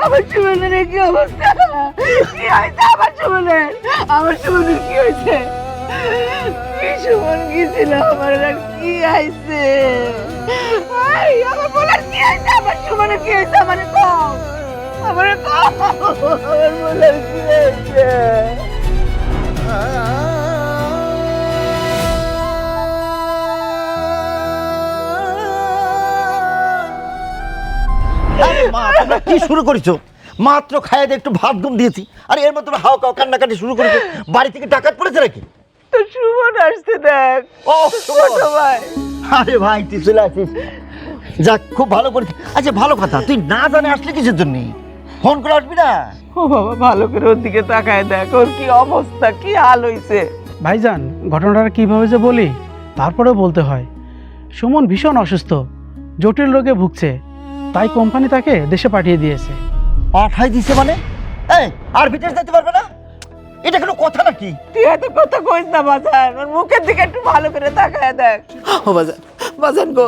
আমার সুমনের কি অবস্থা? কি হয়েছে আমার সুমনের? আমার সুমনের কি হয়েছে? কি সুমন গেছিল আমার আর কি আইছে? আমার বলার কি হয়েছে? আমার সুমনের কি হয়েছে? আমার কম আমার বলার কি হয়েছে? মা তোমরা কি শুরু করেছো? মাত্র খাইয়ে দিয়ে একটু ভাত ঘুম দিয়েছি, আর এর মধ্যে হাও কাও কান্নাকাটি শুরু করেছো। বাড়ি থেকে ডাকাত পড়েছে নাকি? তো সুমন আসছে দেখ। ও ভাই, আরে ভাই তুই চলে আসিস, যাক খুব ভালো করেছিস। আচ্ছা ভালো কথা, তুই না জানে আসলে কিসের জন্য? ফোন করে আসবি না? ও বাবা, ভালো করে ওর দিকে তাকায় দেখ, ওর কি অবস্থা, কি হাল হইছে। ভাইজান, ঘটনাটা কিভাবে যে বলি তারপরেও বলতে হয়। সুমন ভীষণ অসুস্থ, জটিল রোগে ভুগছে, তাই কোম্পানি তাকে দেশে পাঠিয়ে দিয়েছে। পাঠাই দিছে মানে? এই আর বিদেশ যেতে পারবে না? এটা কোনো কথা নাকি? তুই এত কথা কইস না বাজান, ওর মুখের দিকে একটু ভালো করে তাকায় দেখ। ও বাজান, বাজান গো,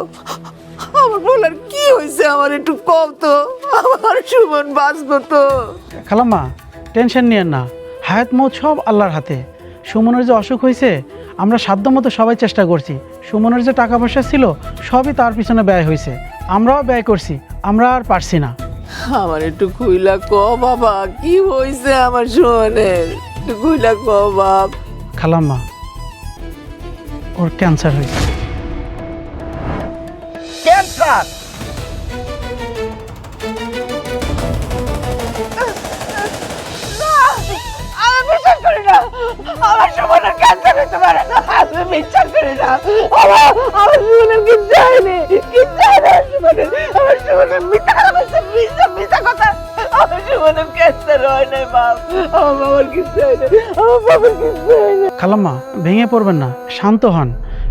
আমার বলার কি হয়েছে আমার একটু কম তো, আমার সুমন বাঁচবো তো? খালাম্মা, টেনশন নিয়েন না, হায়াত মৌত সব আল্লাহর হাতে। সুমনের যে অসুখ হয়েছে, আমরা সাধ্যমতো সবাই চেষ্টা করছি। সুমনের যে টাকা পয়সা ছিল সবই তার পিছনে ব্যয় হয়েছে, আমরাও ব্যয় করছি, আমরা আর পারছি না। আমার একটু খুইলা ক বাবা, কি হয়েছে আমার সুমনের, একটু খুইলা ক বাপ। খালাম্মা, ওর ক্যান্সার হয়েছে। ক্যান্সার? আমি বিশ্বাস করি না, আমার সুমনের ক্যান্সার হতে পারে না, আমি বিশ্বাস করি না। আমার সুমনের কিচ্ছু হয়নি, কিচ্ছু হয়নি আমার সুমনের মিথ্যা কথা বলছে, মিথ্যা কথা। আমার সুমনের ক্যান্সার হয় নাই বাপ, আমার বাবার কিচ্ছু হয় না, আমার বাবার কিচ্ছু হয় না। খালাম্মা, ভেঙে পড়বেন না, শান্ত হন।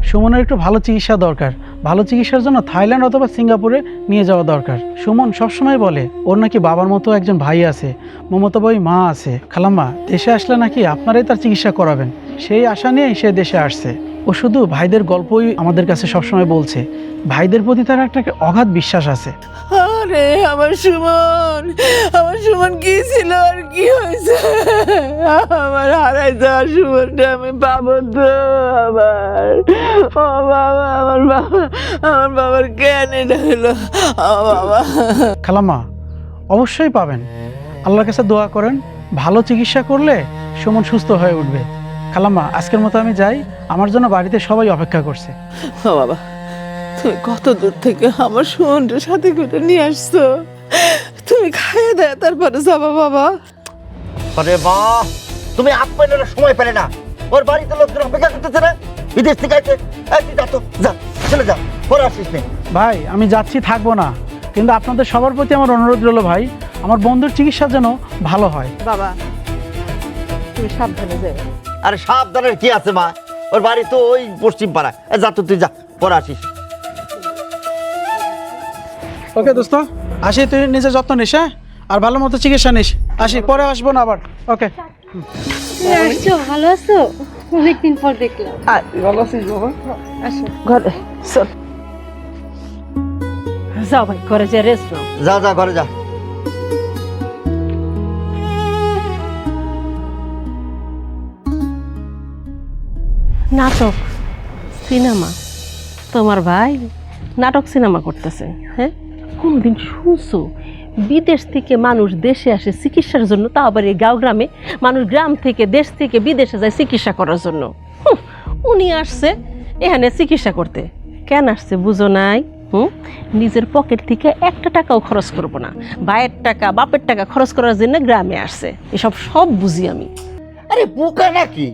সুমনের একটু ভালো চিকিৎসা দরকার, ভালো চিকিৎসার জন্য থাইল্যান্ড অথবা সিঙ্গাপুরে নিয়ে যাওয়া দরকার। সুমন সবসময় বলে ওর নাকি বাবার মতো একজন ভাই আছে, মমতা বই মা আছে। খালাম্মা, দেশে আসলে নাকি আপনারাই তার চিকিৎসা করাবেন, সেই আশা নিয়েই সে দেশে আসছে। ও শুধু ভাইদের গল্পই আমাদের কাছে সবসময় বলছে, ভাইদের প্রতি তার একটা অগাধ বিশ্বাস আছে। আরে আমার সুমন কি ছিল আর কি হয়েছে? আমার হারাই যাওয়ার সুমনটা আমি পাবো তো আবার? ও বাবা, আমার বাবার জ্ঞান এটা হলো বাবা। খালাম্মা, অবশ্যই পাবেন, আল্লাহর কাছে দোয়া করেন, ভালো চিকিৎসা করলে সুমন সুস্থ হয়ে উঠবে। খালাম্মা, আজকের মতো আমি যাই, আমার জন্য বাড়িতে সবাই অপেক্ষা করছে। ও বাবা, তুমি কত দূর থেকে আমার সুমনটার সাথে করে নিয়ে আসছো, তুমি খাইয়ে দেয় তারপরে যাবা বাবা। আরে মা, তুমি আপনার সময় পেলে না? ওর বাড়িতে লোকজন অপেক্ষা করতেছে না, বিদেশ থেকে আসছে। যা তো, যা চলে যা, পরে আসিস নে। ভাই, আমি যাচ্ছি, থাকবো না, কিন্তু আপনাদের সবার প্রতি আমার অনুরোধ রইল ভাই, আমার বন্ধুর চিকিৎসা যেন ভালো হয়। বাবা তুমি সাবধানে যাও। আরে সাবধানের কি আছে মা, ওর বাড়ি তো ওই পশ্চিম পাড়া। যা তো, তুই যা, পরে আসিস। ওকে দোস্ত, আসি, তুই নিজের যত্ন নিস, হ্যাঁ, আর ভালো মতো চিকিৎসা নিস। আসি, পরে আসবো না আবার। ওকে। আসছো, ভালো আছো? অনেকদিন পর দেখলাম। ভালো আছিস বাবা? আসো ঘরে চল। যাও ভাই, ঘরে যে রেস্ট নাও। যা যা, ঘরে যা। নাটক, সিনেমা, তোমার ভাই নাটক সিনেমা করতেছে? হ্যাঁ, কোনদিন শুনছো বিদেশ থেকে মানুষ দেশে আসে চিকিৎসার জন্য? তা আবার এই গাঁও গ্রামে মানুষ গ্রাম থেকে দেশ থেকে বিদেশে যায় চিকিৎসা করার জন্য। উনি আসছে এখানে চিকিৎসা করতে, কেন আসছে বুঝো নাই? নিজের পকেট থেকে একটা টাকাও খরচ করবো না, ভাইয়ের টাকা বাপের টাকা খরচ করার জন্য গ্রামে আসছে। এসব সব বুঝি আমি। আরে বোকা নাকি?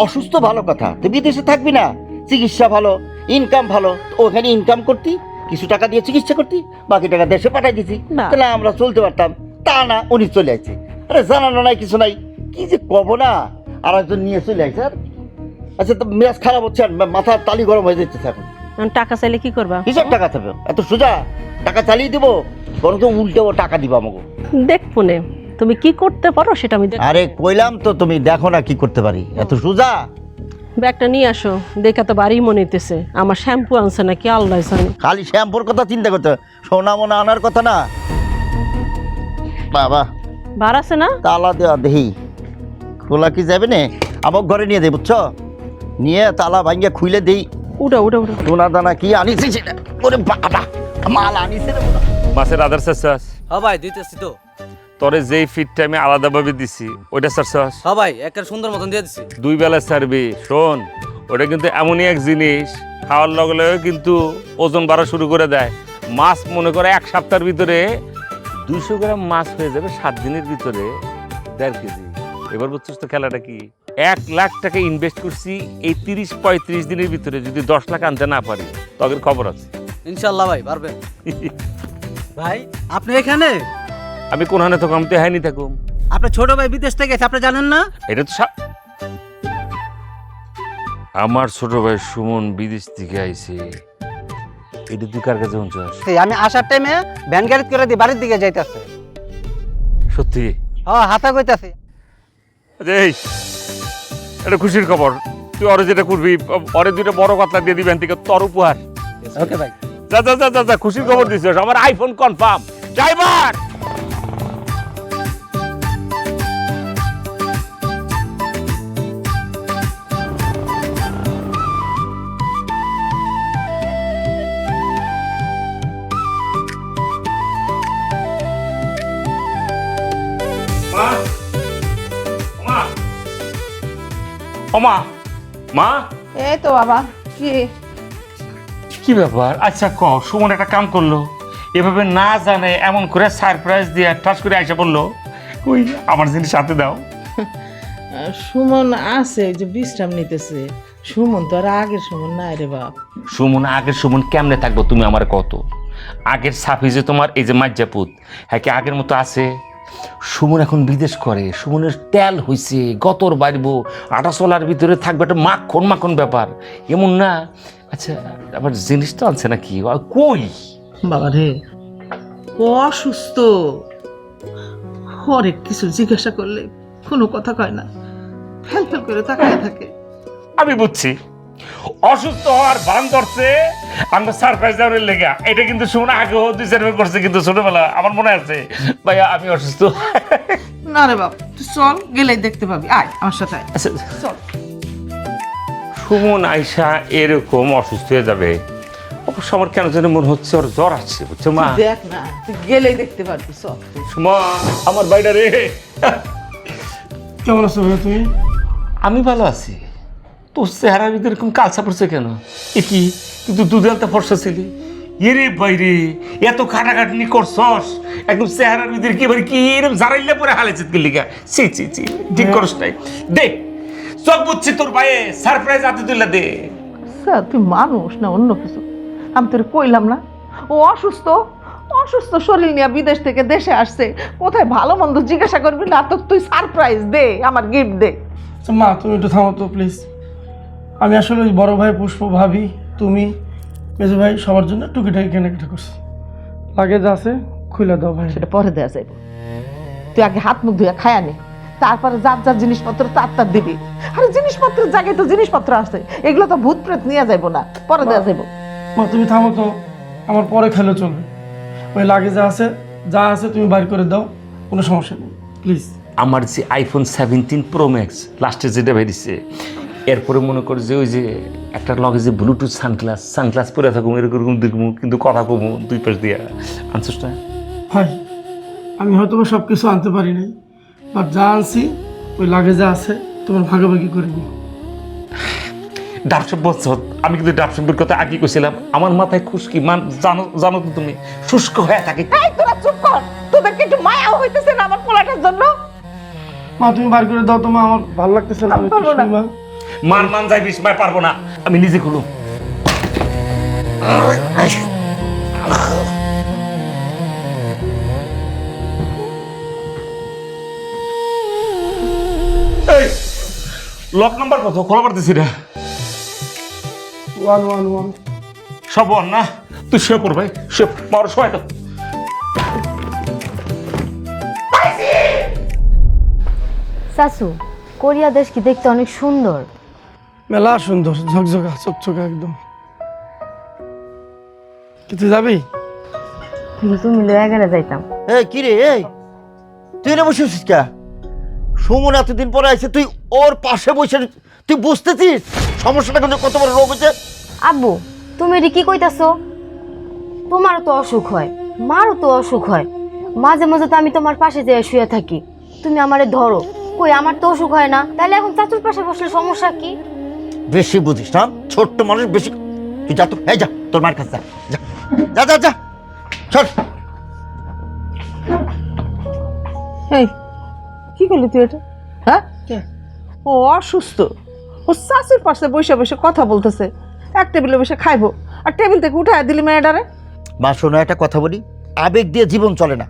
অসুস্থ ভালো কথা, তুই বিদেশে থাকবি না, চিকিৎসা ভালো, ইনকাম ভালো, ওখানে ইনকাম করতি, কিছু টাকা দিয়ে চিকিৎসা করতি, বাকি টাকা দেশে পাঠাই দিছি, তাহলে আমরা চলতে পারতাম। তা না, উনি চলে আসছে। আরে জানানো নাই, কিছু নাই, কি যে কব না, আর একজন নিয়ে চলে আসছে। আচ্ছা, তো মেজাজ খারাপ হচ্ছে, আর মাথার তালি গরম হয়ে যাচ্ছে এখন। টাকা চাইলে কি করবা? হিসাব টাকা থাকবে, এত সোজা টাকা চালিয়ে দেবো, বরং তো উল্টে ও টাকা দিবা আমাকে। দেখবো নে, তুমি কি করতে পারো সেটা আমি দেখ। আরে কইলাম তো, তুমি দেখো না কি করতে পারি, এত সোজা। ব্যাগটা নিয়ে আসো, দেখা তো বাড়ি মনে হইতেছে। আমার শ্যাম্পু আনছে নাকি আল্লাহ জানে। খালি শ্যাম্পুর কথা চিন্তা করতে, সোনা মোনা আনার কথা না। বাবা বার আছে না? তালা দেওয়া দেহি খোলা কি যাবে না, আমার ঘরে নিয়ে দেই বুঝছো, নিয়ে তালা ভাঙ্গিয়া খুইলে দেই। উঠা উঠা উঠা। সোনা দানা কি আনিছি সেটা, ওরে বাবা মাল আনিছে রে বাবা। মাছের আদার চাষ হ্যাঁ ভাই দিতেছি তো। তোরে যেই ফিটটা আমি আলাদাভাবে দিছি ওইটা চাষ হ্যাঁ ভাই একটা সুন্দর মতন দিয়ে দিছি। 2 বেলা ছাড়বি। শোন, ওটা কিন্তু এমনই এক জিনিস, খাওয়ার লগে লগে কিন্তু ওজন বাড়া শুরু করে দেয়। মাছ মনে করে 1 সপ্তাহের ভিতরে 200 গ্রাম মাছ হয়ে যাবে, 7 দিনের ভিতরে 1.5 কেজি। এবার বুঝছিস তো খেলাটা কি? 1 লাখ টাকা ইনভেস্ট করছি, এই 30-35 দিনের ভিতরে যদি 10 লাখ আনতে না পারি তখন খবর আছে। ইনশাআল্লাহ ভাই পারবেন। ভাই আপনি এখানে? আমি কোনখানে থাকুম? আমি তো হাইনি থাকুম। আপনার ছোট ভাই বিদেশ থেকে গেছে, আপনি জানেন না? এটা তো আমার ছোট ভাই সুমন বিদেশ থেকে আইছে। এটা তুই কার কাছে শুনছস? আমি আসার টাইমে ভ্যান গাড়ি করে দিয়ে বাড়ির দিকে যাইতেছে। সত্যি? হ্যাঁ হাতা কইতাছে। এই এটা খুশির খবর। তুই ওরে যেটা করবি, ওরে 2টা বড় কথা দিয়ে দিবেন থেকে তোর উপহার। ওকে ভাই। যা যা যা যা যা, খুশির খবর দিছিস। আমার আইফোন কনফার্ম। ড্রাইভার মা, মা এই তো বাবা, কি কি ব্যাপার? আচ্ছা ক, সুমন একটা কাম করলো, এভাবে না জানে এমন করে সারপ্রাইজ দিয়ে টাচ করে আইসা বললো, ওই আমার জিনিস হাতে দাও। সুমন আছে, ওই যে বিশ্রাম নিতেছে। সুমন তো আর আগের সুমন নাই রে বাপ। সুমন আগের সুমন কেমনে থাকবো তুমি আমার কত? আগের সাফি যে তোমার এই যে মাজ্জাপুত, হ্যাঁ কি আগের মতো আছে? সুমন এখন বিদেশ করে, সুমনের তেল হইছে, গতর বাড়বো, আটা চলার ভিতরে থাকবে একটা মাখন মাখন ব্যাপার, এমন না? আচ্ছা আবার জিনিস তো আনছে নাকি? কই বাবা রে, ও অসুস্থ, হরেক কিছু জিজ্ঞাসা করলে কোনো কথা কয় না, ফেল ফেল করে তাকায় থাকে। আমি বুঝছি, অসুস্থ হওয়ার ভান ধরছে আমরা সারপ্রাইজ দেওয়ার লেগা। এটা কিন্তু সুমন আগেও 2-4 করছে, কিন্তু ছোটবেলা আমার মনে আছে। ভাইয়া আমি অসুস্থ। না রে বাপ, তুই চল, গেলেই দেখতে পাবি। আয় আমার সাথে আয়। আচ্ছা, চল। সুমন আয়সা এরকম অসুস্থ হয়ে যাবে, অবশ্য আমার কেন যেন মনে হচ্ছে ওর জ্বর আসছে, বুঝছো মা? দেখ না, তুই গেলেই দেখতে পারবি। চল। সুমন আমার বাইরে রে। কেমন আছো ভাই তুমি? আমি ভালো আছি। তোর চেহারার ভিতরে এরকম কালসা পড়ছে কেন? এ কি, কিন্তু দুধালটা ফর্সা ছিলি, এরে বাইরে এত খাটাখাটনি করছস, একদম চেহারার ভিতরে কি এবার কি এরকম জারাইলে পরে হালেছে লিগা। ছি ছি ছি, ঠিক করস নাই। দে চোখ বুঝছি তোর ভাইয়ে সারপ্রাইজ হাতে তুলে দে। স্যার তুই মানুষ না অন্য কিছু? আমি তোর কইলাম না ও অসুস্থ, অসুস্থ শরীর নিয়ে বিদেশ থেকে দেশে আসছে, কোথায় ভালো মন্দ জিজ্ঞাসা করবি না, তো তুই সারপ্রাইজ দে, আমার গিফট দে। আচ্ছা মা, তুমি একটু থামো তো প্লিজ। আমি আসলে ওই বড় ভাই, পুষ্প ভাবি, তুমি, মেজো ভাই সবার জন্য টুকিটাকি কেনাকাটা করছি। লাগে যা আছে খুলে দাও ভাই। সেটা পরে দেওয়া যাইব, তুই আগে হাত মুখ ধুয়ে খায়া নে, তারপরে যার যার জিনিসপত্র তার দিবি। আরে জিনিসপত্রের জায়গায় তো জিনিসপত্র আছে, এগুলো তো ভূত প্রেত নিয়ে যাইব না, পরে দেওয়া যাইব। মা তুমি থামো তো, আমার পরে খেলে চলবে। ওই লাগে যা আছে তুমি বাইর করে দাও, কোনো সমস্যা নেই প্লিজ। আমার যে আইফোন 17 প্রো ম্যাক্স লাস্টে যেটা বেরিয়েছে, এরপরে মনে করি যে ওই যে একটা লগে যে ব্লুটুথ সানগ্লাস পরে থাকুম, এরকম দেখবো কিন্তু কথা কমু 2 পাশ দিয়া। আনছিস না ভাই? আমি হয়তো সব কিছু আনতে পারি নাই, বাট যা আনছি ওই লাগে যা আছে তোমার ভাগাভাগি করে নিও। ডাবসব বলছ, আমি কিন্তু ডাবসবের কথা আগে কইছিলাম। আমার মাথায় খুশকি মান জানো তো তুমি, শুষ্ক হয়ে থাকে। এই তোরা চুপ কর, তোদেরকে একটু মায়াও হইতেছে না আমার পোলাটার জন্য? মা তুমি বার করে দাও তো মা, আমার ভালো লাগতেছে না। আমি পারবো না। মা মান যাই বিস্ময় পারবো না, আমি নিজে খুলু। এই লক নাম্বার কত? খোলা পারতেছি না। 111 সব ওয়ান না? তুই শুয়ে পড় ভাই, শুয়ে মার, সবাই তো চাচু কোরিয়া দেশ কি দেখতে অনেক সুন্দর। মেলা সুন্দর, ঝকঝকা চকচকা একদম। তুই যাবি? তুমি লয়ে গেলে যাইতাম। এই কি রে, এই তুই না বসে আছিস কে? সুমন এতদিন পরে আইছে, তুই ওর পাশে বসে, তুই বুঝতেছিস সমস্যাটা কিন্তু কত বড় রোগ হচ্ছে? আব্বু তুমি এটি কি কইতাছো? তোমারও তো অসুখ হয়, মারও তো অসুখ হয়, মাঝে মাঝে তো আমি তোমার পাশে যেয়ে শুয়ে থাকি, তুমি আমারে ধরো। কই আমার তো অসুখ হয় না, তাহলে এখন চাচুর পাশে বসলে সমস্যা কি? বেশি বুঝিস না, ছোট্ট মানুষ বেশি। তুই যা তো, এই যা তোর মার কাছে যা, যা যা যা, চল। এই কি করলি তুই এটা? হ্যাঁ, ও অসুস্থ, ও শাশুর পাশে বসে বসে কথা বলতেছে, এক টেবিলে বসে খাইবো আর টেবিল থেকে উঠায় দিলি মেয়েটারে। মা শোনো, একটা কথা বলি, আবেগ দিয়ে জীবন চলে না,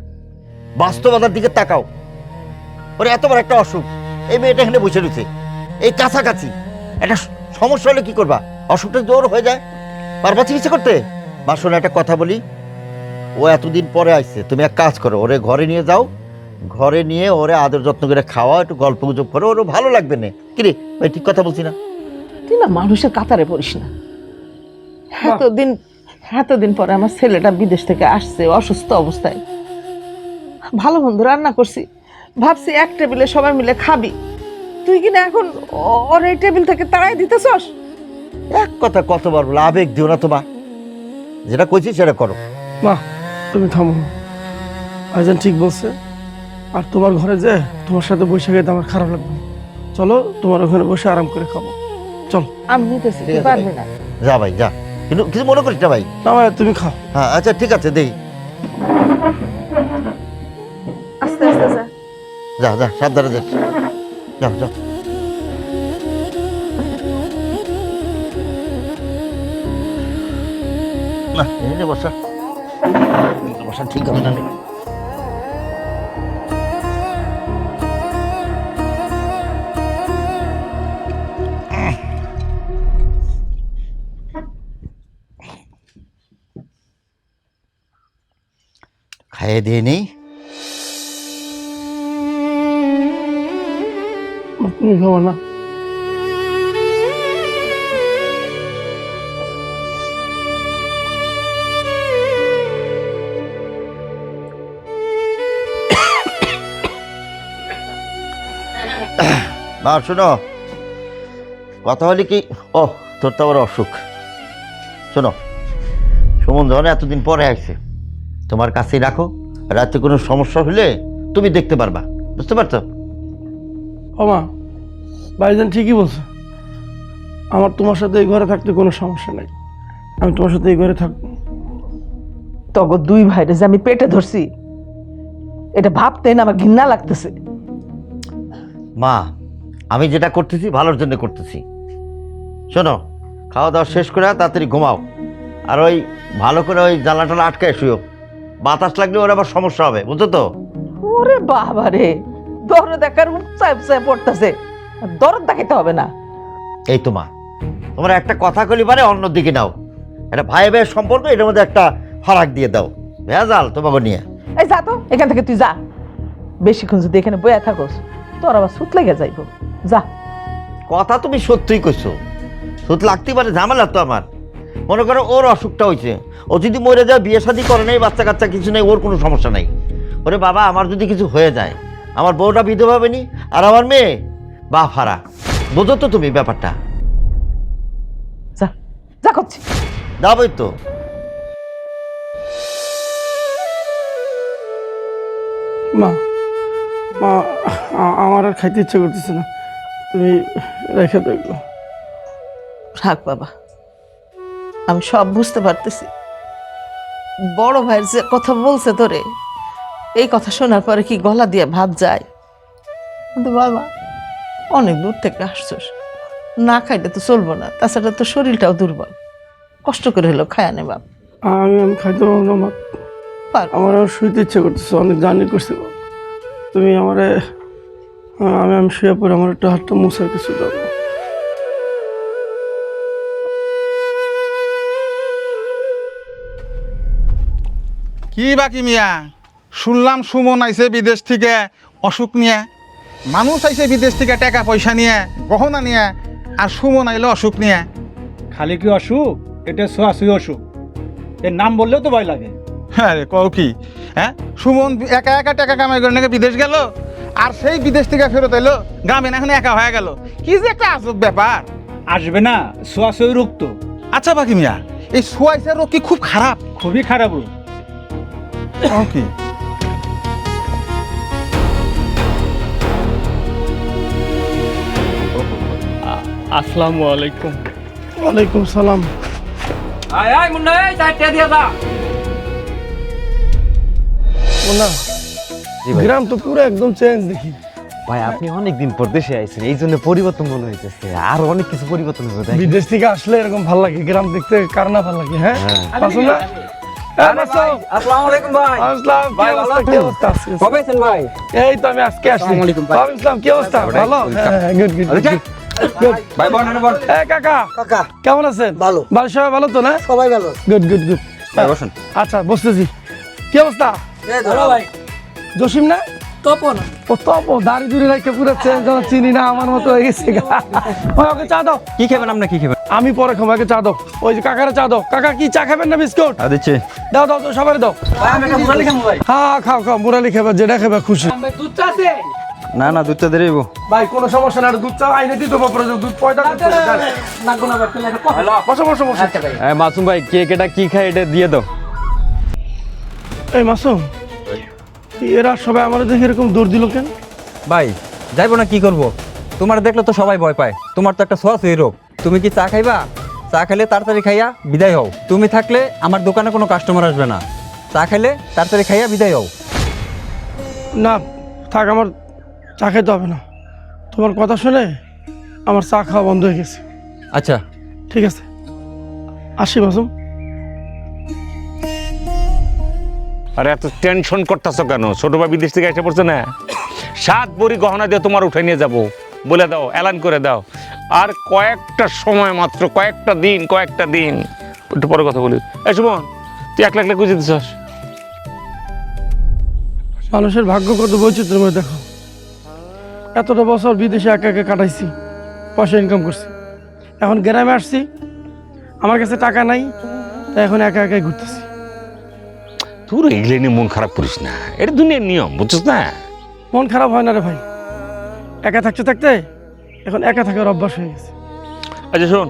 বাস্তবতার দিকে তাকাও। ওরে এত বড় একটা অসুখ, এই মেয়েটা এখানে বসে রয়েছে, এই কাছাকাছি একটা সমস্যা হলে কি করবা? অসুখটা জোর হয়ে যায়, পারবা চিকিৎসা করতে? মা শোনো, একটা কথা বলি, ও এতদিন পরে আসছে, তুমি এক কাজ করো, ওরে ঘরে নিয়ে যাও, ঘরে নিয়ে ওরে আদর যত্ন করে খাওয়া, একটু গল্প গুজব করো, ওরও ভালো লাগবে না। কিরে ভাই, ঠিক কথা বলছি না? তুই না মানুষের কাতারে পড়িস না। এতদিন পরে আমার ছেলেটা বিদেশ থেকে আসছে অসুস্থ অবস্থায়, ভালো মন্দ রান্না করছি, ভাবছি এক টেবিলে সবাই মিলে খাবি, তুই কিনা এখন ওর এই টেবিল থেকে তাড়াই দিতেছস। এক কথা কতবার বলো, আবেগ দিও না তোমা, যেটা কইছি সেটা করো। মা তুমি থামো, আইজান ঠিক বলছে। আর তোমার ঘরে যে তোমার সাথে বসে গেতে আমার খারাপ লাগবে। চলো তোমার ওখানে বসে আরাম করে খাবো, চল। আমি নিতেছি, তুই পারবি না। যা ভাই যা, কিন্তু কিছু মনে করিস না ভাই। না ভাই তুমি খাও। হ্যাঁ আচ্ছা ঠিক আছে, দেই। আস্তে আস্তে যা। যা যা, সাবধানে যাস, যাও যাও। না এই বসা, বসা ঠিক হবে না। খাইয়ে দিয়ে নেই। তুমি খাবো না? মা শোনো, কথা হলে কি, ও তোর তো আবার অসুখ। শোনো, সুমন যখন এতদিন পরে আসছে, তোমার কাছেই রাখো, রাতে কোনো সমস্যা হলে তুমি দেখতে পারবা, বুঝতে পারছো? ও মা, ভাইজান ঠিকই বলছে, আমার তোমার সাথে এই ঘরে থাকতে কোনো সমস্যা নেই, আমি তোমার সাথে এই ঘরে থাকবো। তগো দুই ভাইরে যে আমি পেটে ধরছি, এটা ভাবতে না আমার ঘৃণা লাগতেছে। মা আমি যেটা করতেছি ভালোর জন্য করতেছি। শোনো, খাওয়া দাওয়া শেষ করে তাড়াতাড়ি ঘুমাও, আর ওই ভালো করে ওই জানলাটা আটকায় শুয়ো, বাতাস লাগলে ওর আবার সমস্যা হবে, বুঝছো তো? ওরে বাবা রে, দরদ দেখার উৎসাহ উৎসাহ পড়তেছে, দরদ দেখাইতে হবে না। এই তো মা, তোমরা একটা কথা কলি পারে অন্য দিকে নাও, একটা ভাই ভাইয়ের সম্পর্ক, এটার মধ্যে একটা ফারাক দিয়ে দাও, ভেজাল তোমাকে নিয়ে। এই যা তো এখান থেকে, তুই যা, বেশিক্ষণ যদি এখানে বয়া থাকোস তোর আবার সুত লেগে যাইব, যা। কথা তুমি সত্যিই কইছো, সুত লাগতেই পারে, ঝামেলা তো আমার। মনে করো ওর অসুখটা হয়েছে, ও যদি মরে যায়, বিয়ে শাদী করে নেই, বাচ্চা কাচ্চা কিছু নেই, ওর কোনো সমস্যা নাই। ওরে বাবা, আমার যদি কিছু হয়ে যায়, আমার বউটা বিধবা হবে নি, আর আমার মেয়ে বা ফারা, বোঝো তো তুমি ব্যাপারটা? যা যা করছি, যাবই তো। মা মা আমার আর খাইতে ইচ্ছে করতেছে না, তুমি রেখে দেখো। থাক বাবা, আমি সব বুঝতে পারতেছি, বড় ভাইয়ের যে কথা বলছে তোরে, এই কথা শোনার পরে কি গলা দিয়ে ভাত যায়? কিন্তু বাবা অনেক দূর থেকে আসছস, না খাইলে তো চলবো না, তাছাড়া তো শরীরটাও দুর্বল, কষ্ট করে হলো খায়া নে বাপ। আমি খাইতে পারবো না মা, আমার আর শুইতে ইচ্ছে করতেছে, অনেক জার্নি করছি। তুমি আমারে, আমি শুয়ে পড়ে আমার একটু হাতটা মুছার কিছু দাও। কি বাকি মিয়া, শুনলাম সুমন আইছে বিদেশ থেকে অসুখ নিয়ে, মানুষ আইছে বিদেশ থেকে টাকা পয়সা নিয়ে গহনা নিয়ে আর সুমন আইলো অসুখ নিয়ে। খালি কি অসুখ, এটা ছোঁয়াছুঁই অসুখ। এর নাম বললেও তো ভয় লাগে। হ্যাঁ রে, কও কি? হ্যাঁ, সুমন একা একা টাকা কামাই করে নাকি বিদেশ গেল, আর সেই বিদেশ থেকে ফেরত এলো, গ্রামে এখন একা হয়ে গেল। কি যে একটা আজব ব্যাপার। আসবে না, ছোঁয়াছুঁই রোগ তো। আচ্ছা বাকি মিয়া, এই সোয়াইসের রোগ কি খুব খারাপ? খুবই খারাপ রোগ। কও কি? আসসালামু আলাইকুম। ওয়ালাইকুম সালাম। গ্রাম তো পুরো একদম চেঞ্জ দেখি। ভাই আপনি অনেকদিন পর দেশে আইছেন, এই জন্য পরিবর্তন মনে হইতেছে। আর অনেক কিছু পরিবর্তন হবে। দেখেন। বিদেশ থেকে আসলে এরকম ভালো লাগে, গ্রাম দেখতে কার না ভালো লাগে। হ্যাঁ আসুন না। আসসালামু আলাইকুম ভাই। আসসালাম, কি অবস্থা? কি অবস্থা? কবে আছেন ভাই? এই তো আমি আজকে আসছি। আসসালামু আলাইকুম ভাই। ওয়ালাইকুম আসসালাম, কি অবস্থা? ভালো? হ্যাঁ, গুড গুড গুড। ভাই বলেন বল। এই কাকা, কাকা কেমন আছেন? ভালো। বাড়ির সবাই ভালো তো না? সবাই ভালো। Good good good. ভাই বসুন। আচ্ছা বসতেছি। কি অবস্থা? ভালো ভাই। জসিম না? তপন। ও তপন, দাড়ি দুড়ি রেখে পুরো চেঞ্জ, চিনি না, আমার মতো হয়ে গেছে। ওই ওকে চা দাও। কি খাবেন আপনি, কি খাবেন? আমি পরে খাবো, আগে চা দাও। ওই যে কাকারে চা দাও। কাকা কি চা খাবেন না বিস্কুট? দিচ্ছি। দাও দাও দাও, সবাই দাও। ভাই আমি একটা মুরালি খাবো ভাই। হ্যাঁ খাও খাও, মুরালি খাবে, যেটা খাবে খুশি। না না, দুধটা দিয়ে দেবো। ভাই কোনো সমস্যা না, দুধ চা আইনে দিতে পারো, দুধ পয়দা করতে বসো বসো বসো। মাসুম ভাই, কে কেটা কি খায় এটা দিয়ে দাও। এই মাসুম, এরা সবাই আমার দেখে এরকম দৌড় দিল কেন? ভাই যাইবো না, কি করব? তোমার দেখলে তো সবাই ভয় পায়। তোমার তো একটা ছোঁয়াছুঁই রোগ। তুমি কি চা খাইবা? চা খাইলে তাড়াতাড়ি খাইয়া বিদায় হও। তুমি থাকলে আমার দোকানে কোনো কাস্টমার আসবে না। চা খাইলে তাড়াতাড়ি খাইয়া বিদায় হও। না থাক, আমার চা খেতে হবে না। তোমার কথা শুনে আমার চা খাওয়া বন্ধ হয়ে গেছে। আচ্ছা ঠিক আছে, আসি মাসুম। আরে এত টেনশন করতেছো কেন? ছোট ভাই বিদেশ থেকে এসে পড়ছে না, 7 ভরি গহনা দিয়ে তোমার উঠে নিয়ে যাব বলে দাও, এলান করে দাও। আর কয়েকটা সময় মাত্র, কয়েকটা দিন। একটু পরে কথা বলি। এই সুমন, তুই একলা একলা খুঁজে দিছস। মানুষের ভাগ্য কত বৈচিত্র্যময় দেখো। এতটা বছর বিদেশে একা একা কাটাইছি, পয়সা ইনকাম করছি। এখন গ্রামে আসছি, আমার কাছে টাকা নাই, তাই এখন একা একাই ঘুরতেছি। তোর এগুলো নিয়ে মন খারাপ করিস না, এটা দুনিয়ার নিয়ম, বুঝছিস না? মন খারাপ হয় না রে ভাই, একা থাকতে থাকতে এখন একা থাকার অভ্যাস হয়ে গেছে। আচ্ছা শোন,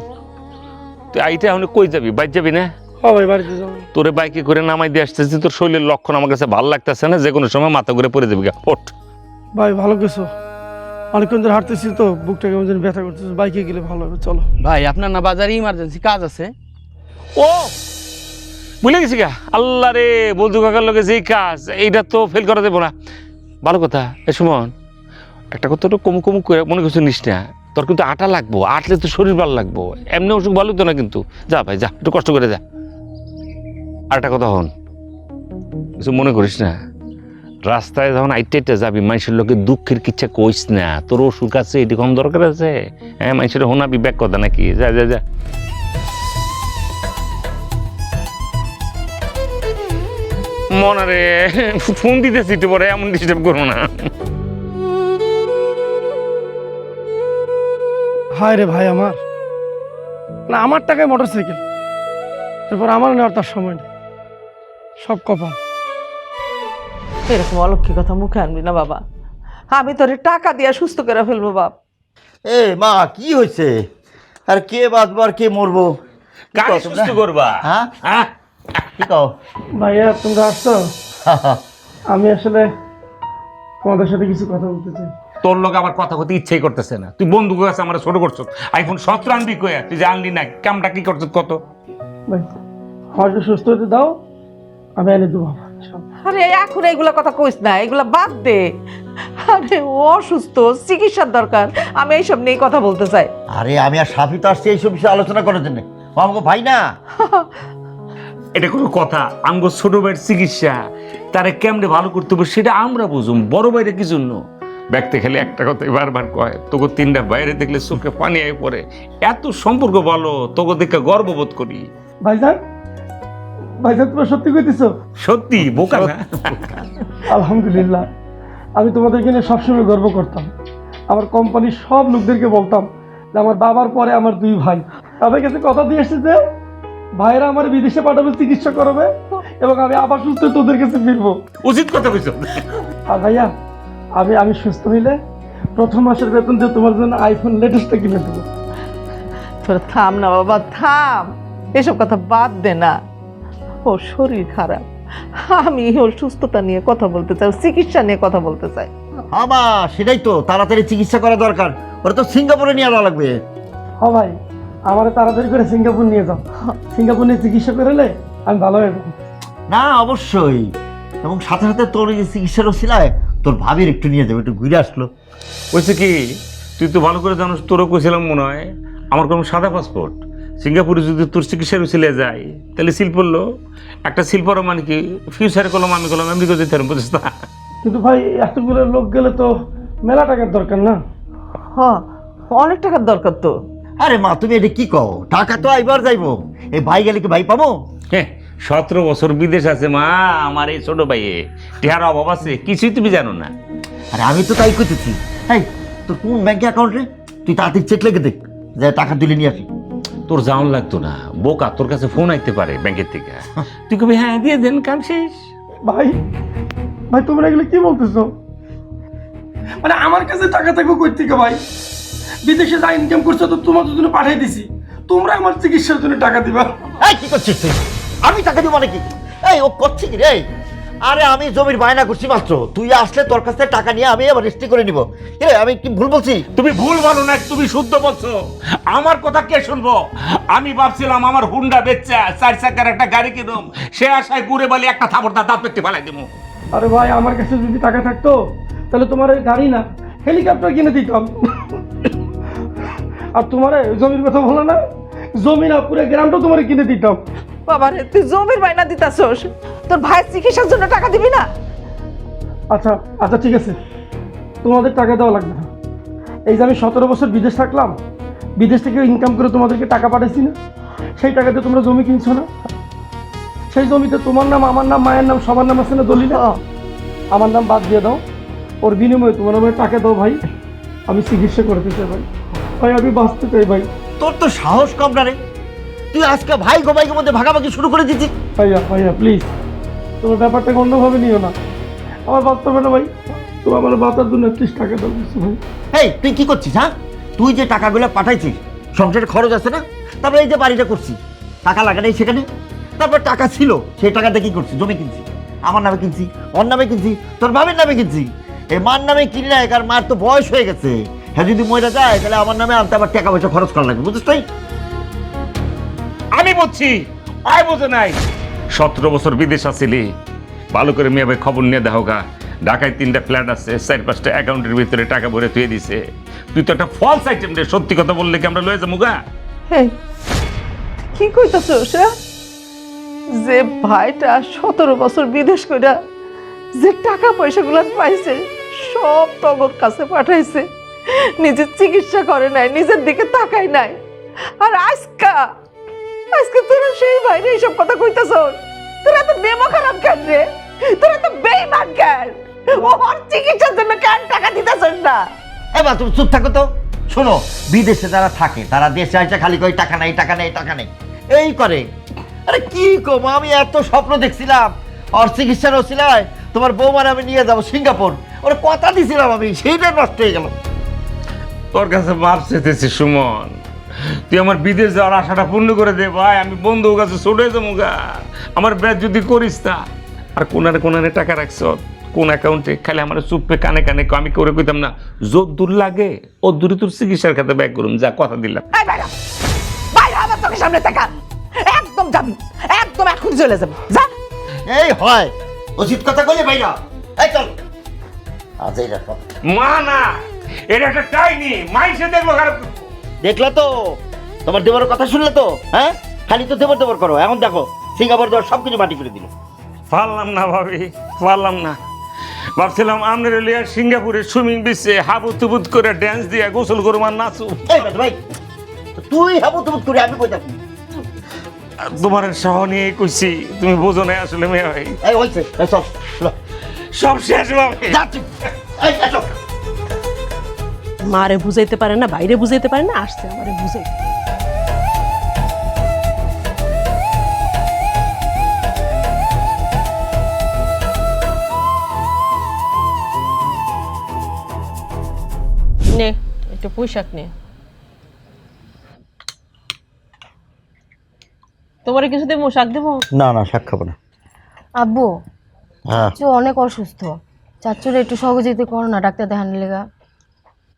তুই আইটা এখন কই যাবি? বাইক যাবি না? হ্যাঁ ভাই, বাড়িতে যাবো। তোরে বাইকে করে নামাই দিয়ে আসতেছি, তোর শরীরের লক্ষণ আমার কাছে ভালো লাগতেছে না, যে কোনো সময় মাথা ঘুরে পড়ে যাবি। ওঠ ভাই ভালো কিছু, অনেকক্ষণ ধরে হাঁটতেছি তো, বুকটা কেমন যেন ব্যথা করতেছে। বাইকে গেলে ভালো হবে, চলো। ভাই আপনার না বাজারে ইমার্জেন্সি কাজ আছে? ও বুঝলে গেছি গা, আল্লাহ রে, বন্ধু কাকার লোকে যেই কাজ, এইটা তো ফেল করা দেবো না। ভালো কথা। এ সুমন, একটা কথা তো কমু কমু করে মনে করছো নিস না, তোর কিন্তু আটা লাগবো, আটলে তো শরীর ভালো লাগবো। এমনি অসুখ ভালো তো না কিন্তু। যা ভাই যা, একটু কষ্ট করে যা। আর একটা কথা হন, কিছু মনে করিস না, রাস্তায় যখন আইটা যাবি, মানুষের লোকে দুঃখের কিচ্ছা কইস না। তোর অসুখ আছে, এটি কম দরকার আছে? হ্যাঁ, মানুষের হোনাবি ব্যাক কথা নাকি? যা যা যা। মনে রে, ফোন দিতেছি তো, পরে এমন ডিস্টার্ব করবো না। হায় রে ভাই, আমার না, আমার টাকায় মোটরসাইকেল, এরপর আমার নেওয়ার তার সময় নেই। সব কপাল। এরকম অলক্ষী কথা মুখে আনবি না বাবা, আমি তোরে টাকা দিয়ে সুস্থ করে ফেলবো বাপ। এ মা, কি হয়েছে? আর কে বাঁচবো আর কে মরবো? গাড়ি সুস্থ করবা? হ্যাঁ হ্যাঁ, কি কও? ভাইয়া তোমরা আসছো? আমি আসলে তোমাদের সাথে কিছু কথা বলতে চাই। তোর লোক আমার কথা বলতে ইচ্ছাই করতেছে না। তুই বন্ধু কাছে আমার ছোট করছো, আইফোন 17 আনবি কয়ে, তুই যে আনলি না, কামটা কি করছো কত? ভাই হয়তো সুস্থ হতে দাও, আমি এনে দেবো। আরে এখন এইগুলা কথা কইস না, এগুলা বাদ দে। আরে ও অসুস্থ, চিকিৎসার দরকার, আমি এইসব নিয়ে কথা বলতে চাই। আরে আমি আর সাফি তো আসছি এইসব বিষয়ে আলোচনা করার জন্য। ও আমাকে ভাই না। এটা কোনো কথা? আমগো ছোট ভাইয়ের চিকিৎসা, তারে কেমনে ভালো করতে হবে সেটা আমরা বুঝুম, বড় ভাইরে কি জন্য? ব্যক্তি খেলে একটা কথাই বারবার কয়, তোকে 3টা বাইরে দেখলে চোখে পানি আয় পড়ে। এত সম্পর্ক ভালো, তোকে দেখে গর্ববোধ করি। ভাইজান, ভাইজান তোমরা সত্যি কইতেছো? সত্যি বোকা না? আলহামদুলিল্লাহ, আমি তোমাদেরকে নিয়ে সবসময় গর্ব করতাম। আমার কোম্পানির সব লোকদেরকে বলতাম যে আমার বাবার পরে আমার 2 ভাই, তাদের কাছে কথা দিয়ে এসেছে যে ভাইরা আমার বিদেশে পাঠাবে, চিকিৎসা করাবে এবং আমি আবার সুস্থ হয়ে তোদের কাছে ফিরবো। উচিত কথা কইছো। আর ভাইয়া আমি সুস্থ হইলে প্রথম মাসের বেতন দিয়ে তোমার জন্য আইফোন লেটেস্টটা কিনে দেবো। তোরা থাম না বাবা, থাম, এসব কথা বাদ দে না। ওর শরীর খারাপ, আমি ওর সুস্থতা নিয়ে কথা বলতে চাই, চিকিৎসা নিয়ে কথা বলতে চাই। আমা সেটাই তো, তাড়াতাড়ি চিকিৎসা করা দরকার। ওরা তো সিঙ্গাপুরে নিয়ে যাওয়া লাগবে। হ্যাঁ ভাই, আমার তাড়াতাড়ি করে সিঙ্গাপুর নিয়ে যাও। সিঙ্গাপুর নিয়ে চিকিৎসা করলে আমি ভালো হয়ে যাবো। না অবশ্যই, এবং সাথে সাথে তোর এই যে চিকিৎসার ওসিলায় তোর ভাবির একটু নিয়ে যাবে, একটু ঘুরে আসলো। বলছে কি, তুই তো ভালো করে জানোস, তোরও কইছিলাম মনে হয়, আমার কোনো সাদা পাসপোর্ট। সিঙ্গাপুরে যদি তোর চিকিৎসার উচিলে যায় তাহলে সিল পড়লো, একটা সিল পড়া মানে কি ফিউচারে কলম আমি কলম আমেরিকা যেতে পারবো, বুঝিস না? কিন্তু ভাই এতগুলো লোক গেলে তো মেলা টাকার দরকার না? হ্যাঁ, অনেক টাকার দরকার তো। আরে মা তুমি এটা কি কও, টাকা তো আইবার যাইবো, এই ভাই গেলে কি ভাই পাবো? হ্যাঁ, 17 বছর বিদেশ আছে মা আমার এই ছোট ভাইয়ে, টিহার অভাব আছে, কিছুই তুমি জানো না। আরে আমি তো তাই করতেছি। এই তোর কোন ব্যাংকে অ্যাকাউন্ট রে? তুই তাড়াতাড়ি চেক লিখে দেখ যে টাকা তুলে নিয়ে আসি। তোর যাওয়ান লাগতো না, বোকা, তোর কাছে ফোন আইতে পারে ব্যাংকের থেকে, তুই কবি হ্যাঁ দিয়ে দেন, কাম শেষ। ভাই ভাই তোমরা এগুলো কি বলতেছো? মানে আমার কাছে টাকা থাকবে কই থেকে ভাই? বিদেশে যা ইনকাম করছো তো তোমাদের জন্য পাঠিয়ে দিছি, তোমরা আমার চিকিৎসার জন্য টাকা দিবা। এই কি করছিস তুই? আমি টাকা দিব মানে কি? এই ও করছি কি রে? আরে আমি জমির বায়না করছি মাত্র, তুই আসলে তোর কাছ থেকে টাকা নিয়ে আমি আবার রেজিস্ট্রি করে নিব। এ আমি কি ভুল বলছি? তুমি ভুল বলো না, তুমি শুদ্ধ বলছো। আমার কথা কে শুনবো? আমি ভাবছিলাম আমার হুন্ডা বেচা 4 চাকার একটা গাড়ি কিনুম, সে আশায় ঘুরে বলি একটা থাপড় দাঁত পেটে ফেলাই দেবো। আরে ভাই আমার কাছে যদি টাকা থাকতো তাহলে তোমার এই গাড়ি না হেলিকপ্টার কিনে দিতাম। আর তোমার জমির কথা বলো না, জমি না পুরো গ্রামটা তোমার কিনে দিতাম। বাবা রে, তুই জমির বাইনা দিতাছস, তোর ভাইয়ের চিকিৎসার জন্য টাকা দিবি না? আচ্ছা আচ্ছা ঠিক আছে, তোমাদের টাকা দেওয়া লাগবে না। এই যে আমি 17 বছর বিদেশ থাকলাম, বিদেশ থেকে ইনকাম করে তোমাদেরকে টাকা পাঠাইছি না, সেই টাকাতে তোমরা জমি কিনছো না? সেই জমিতে তোমার নাম, আমার নাম, মায়ের নাম, সবার নাম আছে না দলিলে? আমার নাম বাদ দিয়ে দাও, ওর বিনিময়ে তোমার আমার টাকা দাও ভাই, আমি চিকিৎসা করতে চাই ভাই, ভাই আমি বাঁচতে চাই ভাই। তোর তো সাহস কম না রে, তুই আজকে ভাই গো ভাইকে মধ্যে ভাগাভাগি শুরু করে দিচ্ছি। ভাইয়া ভাইয়া প্লিজ, তোমার ব্যাপারটাকে অন্যভাবে নিও না, আমার বাঁচতে হবে না ভাই, তুমি আমার বাঁচার জন্য প্লিজ টাকা দাও কিছু ভাই। এই তুই কি করছিস? হ্যাঁ, তুই যে টাকাগুলো পাঠাইছিস সংসারের খরচ আছে না, তারপরে এই যে বাড়িটা করছি, টাকা লাগে নাই সেখানে, তারপর টাকা ছিল সেই টাকাতে কি করছি? জমি কিনছি, আমার নামে কিনছি, ওর নামে কিনছি, তোর ভাবির নামে কিনছি। এই মার নামে কিনি না, কারণ মার তো বয়স হয়ে গেছে, হ্যাঁ যদি মরে যায় তাহলে আমার নামে আনতে আবার টাকা পয়সা খরচ করা লাগবে, বুঝছিস? তাই আমি বলছি আয় বোঝে নাই, 17 বছর বিদেশ আসিলি, ভালো করে মেয়ে ভাই খবর নিয়ে দেখো গা, ঢাকায় 3টা ফ্ল্যাট আছে, 4-5টা অ্যাকাউন্টের ভিতরে টাকা ভরে তুই দিছে। তুই তো একটা ফলস আইটেম রে, সত্যি কথা বললে কি আমরা লয়ে যাবো গা? হেই, কি কইতাছস? যে ভাইটা 17 বছর বিদেশ কইরা যে টাকা পয়সাগুলো পাইছে সব তগর কাছে পাঠাইছে, নিজের চিকিৎসা করে নাই, নিজের দিকে তাকাই নাই, আর আজকে তোরা সেই ভাইরে এইসব কথা কইতাছস? তোরা তো নেমো খারাপ কেন রে? তোরা তো বেইমান কেন? ওর চিকিৎসার জন্য কেন টাকা দিতেছস না? এবার তুমি চুপ থাকো তো। শোনো, বিদেশে যারা থাকে তারা দেশে আসে খালি কই টাকা নেই টাকা নেই টাকা নেই এই করে। আরে কি কম, আমি এত স্বপ্ন দেখছিলাম ওর চিকিৎসার ওসিলায় তোমার বৌমার আমি নিয়ে যাবো সিঙ্গাপুর, ওর কথা দিছিলাম আমি, সেইটা নষ্ট হয়ে গেল। তোর কাছে মাপ চেতেছি সুমন, তুই আমার বিদেশ যাওয়ার আশাটা পূর্ণ করে দে ভাই, আমি বন্ধু কাছে ছুটে যাবো গা, আমার ব্যাচ যদি করিস তা। আর কোনারে টাকা রাখছ কোন অ্যাকাউন্টে, খালি আমার চুপে কানে কানে আমি করে কইতাম না, যত দূর লাগে ও দূরে তোর চিকিৎসার খাতে ব্যাক করুন, যা কথা দিলাম। এই বাইরা, বাইরা আমার চোখের সামনে থেকে একদম যাবি, একদম এখন চলে যাবি, যা। এই হয় উচিত কথা কইলে ভাইরা, এই চল আজ এই রাখো। মা না, এটা একটা টাইনি মাইসে দেখবো খারাপ। দেখলে তো তোমার দেবরের কথা শুনলে তো? হ্যাঁ, খালি তো দেবর করো, এখন দেখো সিঙ্গাপুর দেওয়ার সব কিছু মাটি করে দিল। পারলাম না ভাবি, পারলাম না। ভাবছিলাম আপনার লিয়া সিঙ্গাপুরে সুইমিং বিচে হাবুতুবুত করে ড্যান্স দিয়ে গোসল করবো আর নাচু। ভাই তুই হাবুতুবুত করে আমি কই যাবো? তোমার সহ নিয়ে কইছি, তুমি বোঝো না আসলে মেয়ে ভাই। এই হইছে সব সব শেষ ভাবে যাচ্ছি। এই এসো। মারে বুঝাইতে পারে না, বাইরে বুঝাইতে পারে না, আসছে আমারে বুঝাইতে। নে একটু পোশাক নে। তোমার কিছু দেবো, শাক দেবো? না না, শাক খাবো না। আব্বু, হ্যাঁ, চাচু অনেক অসুস্থ, চাচুর একটু সহযোগিতা করো না ডাক্তার দেখানোর লেগা।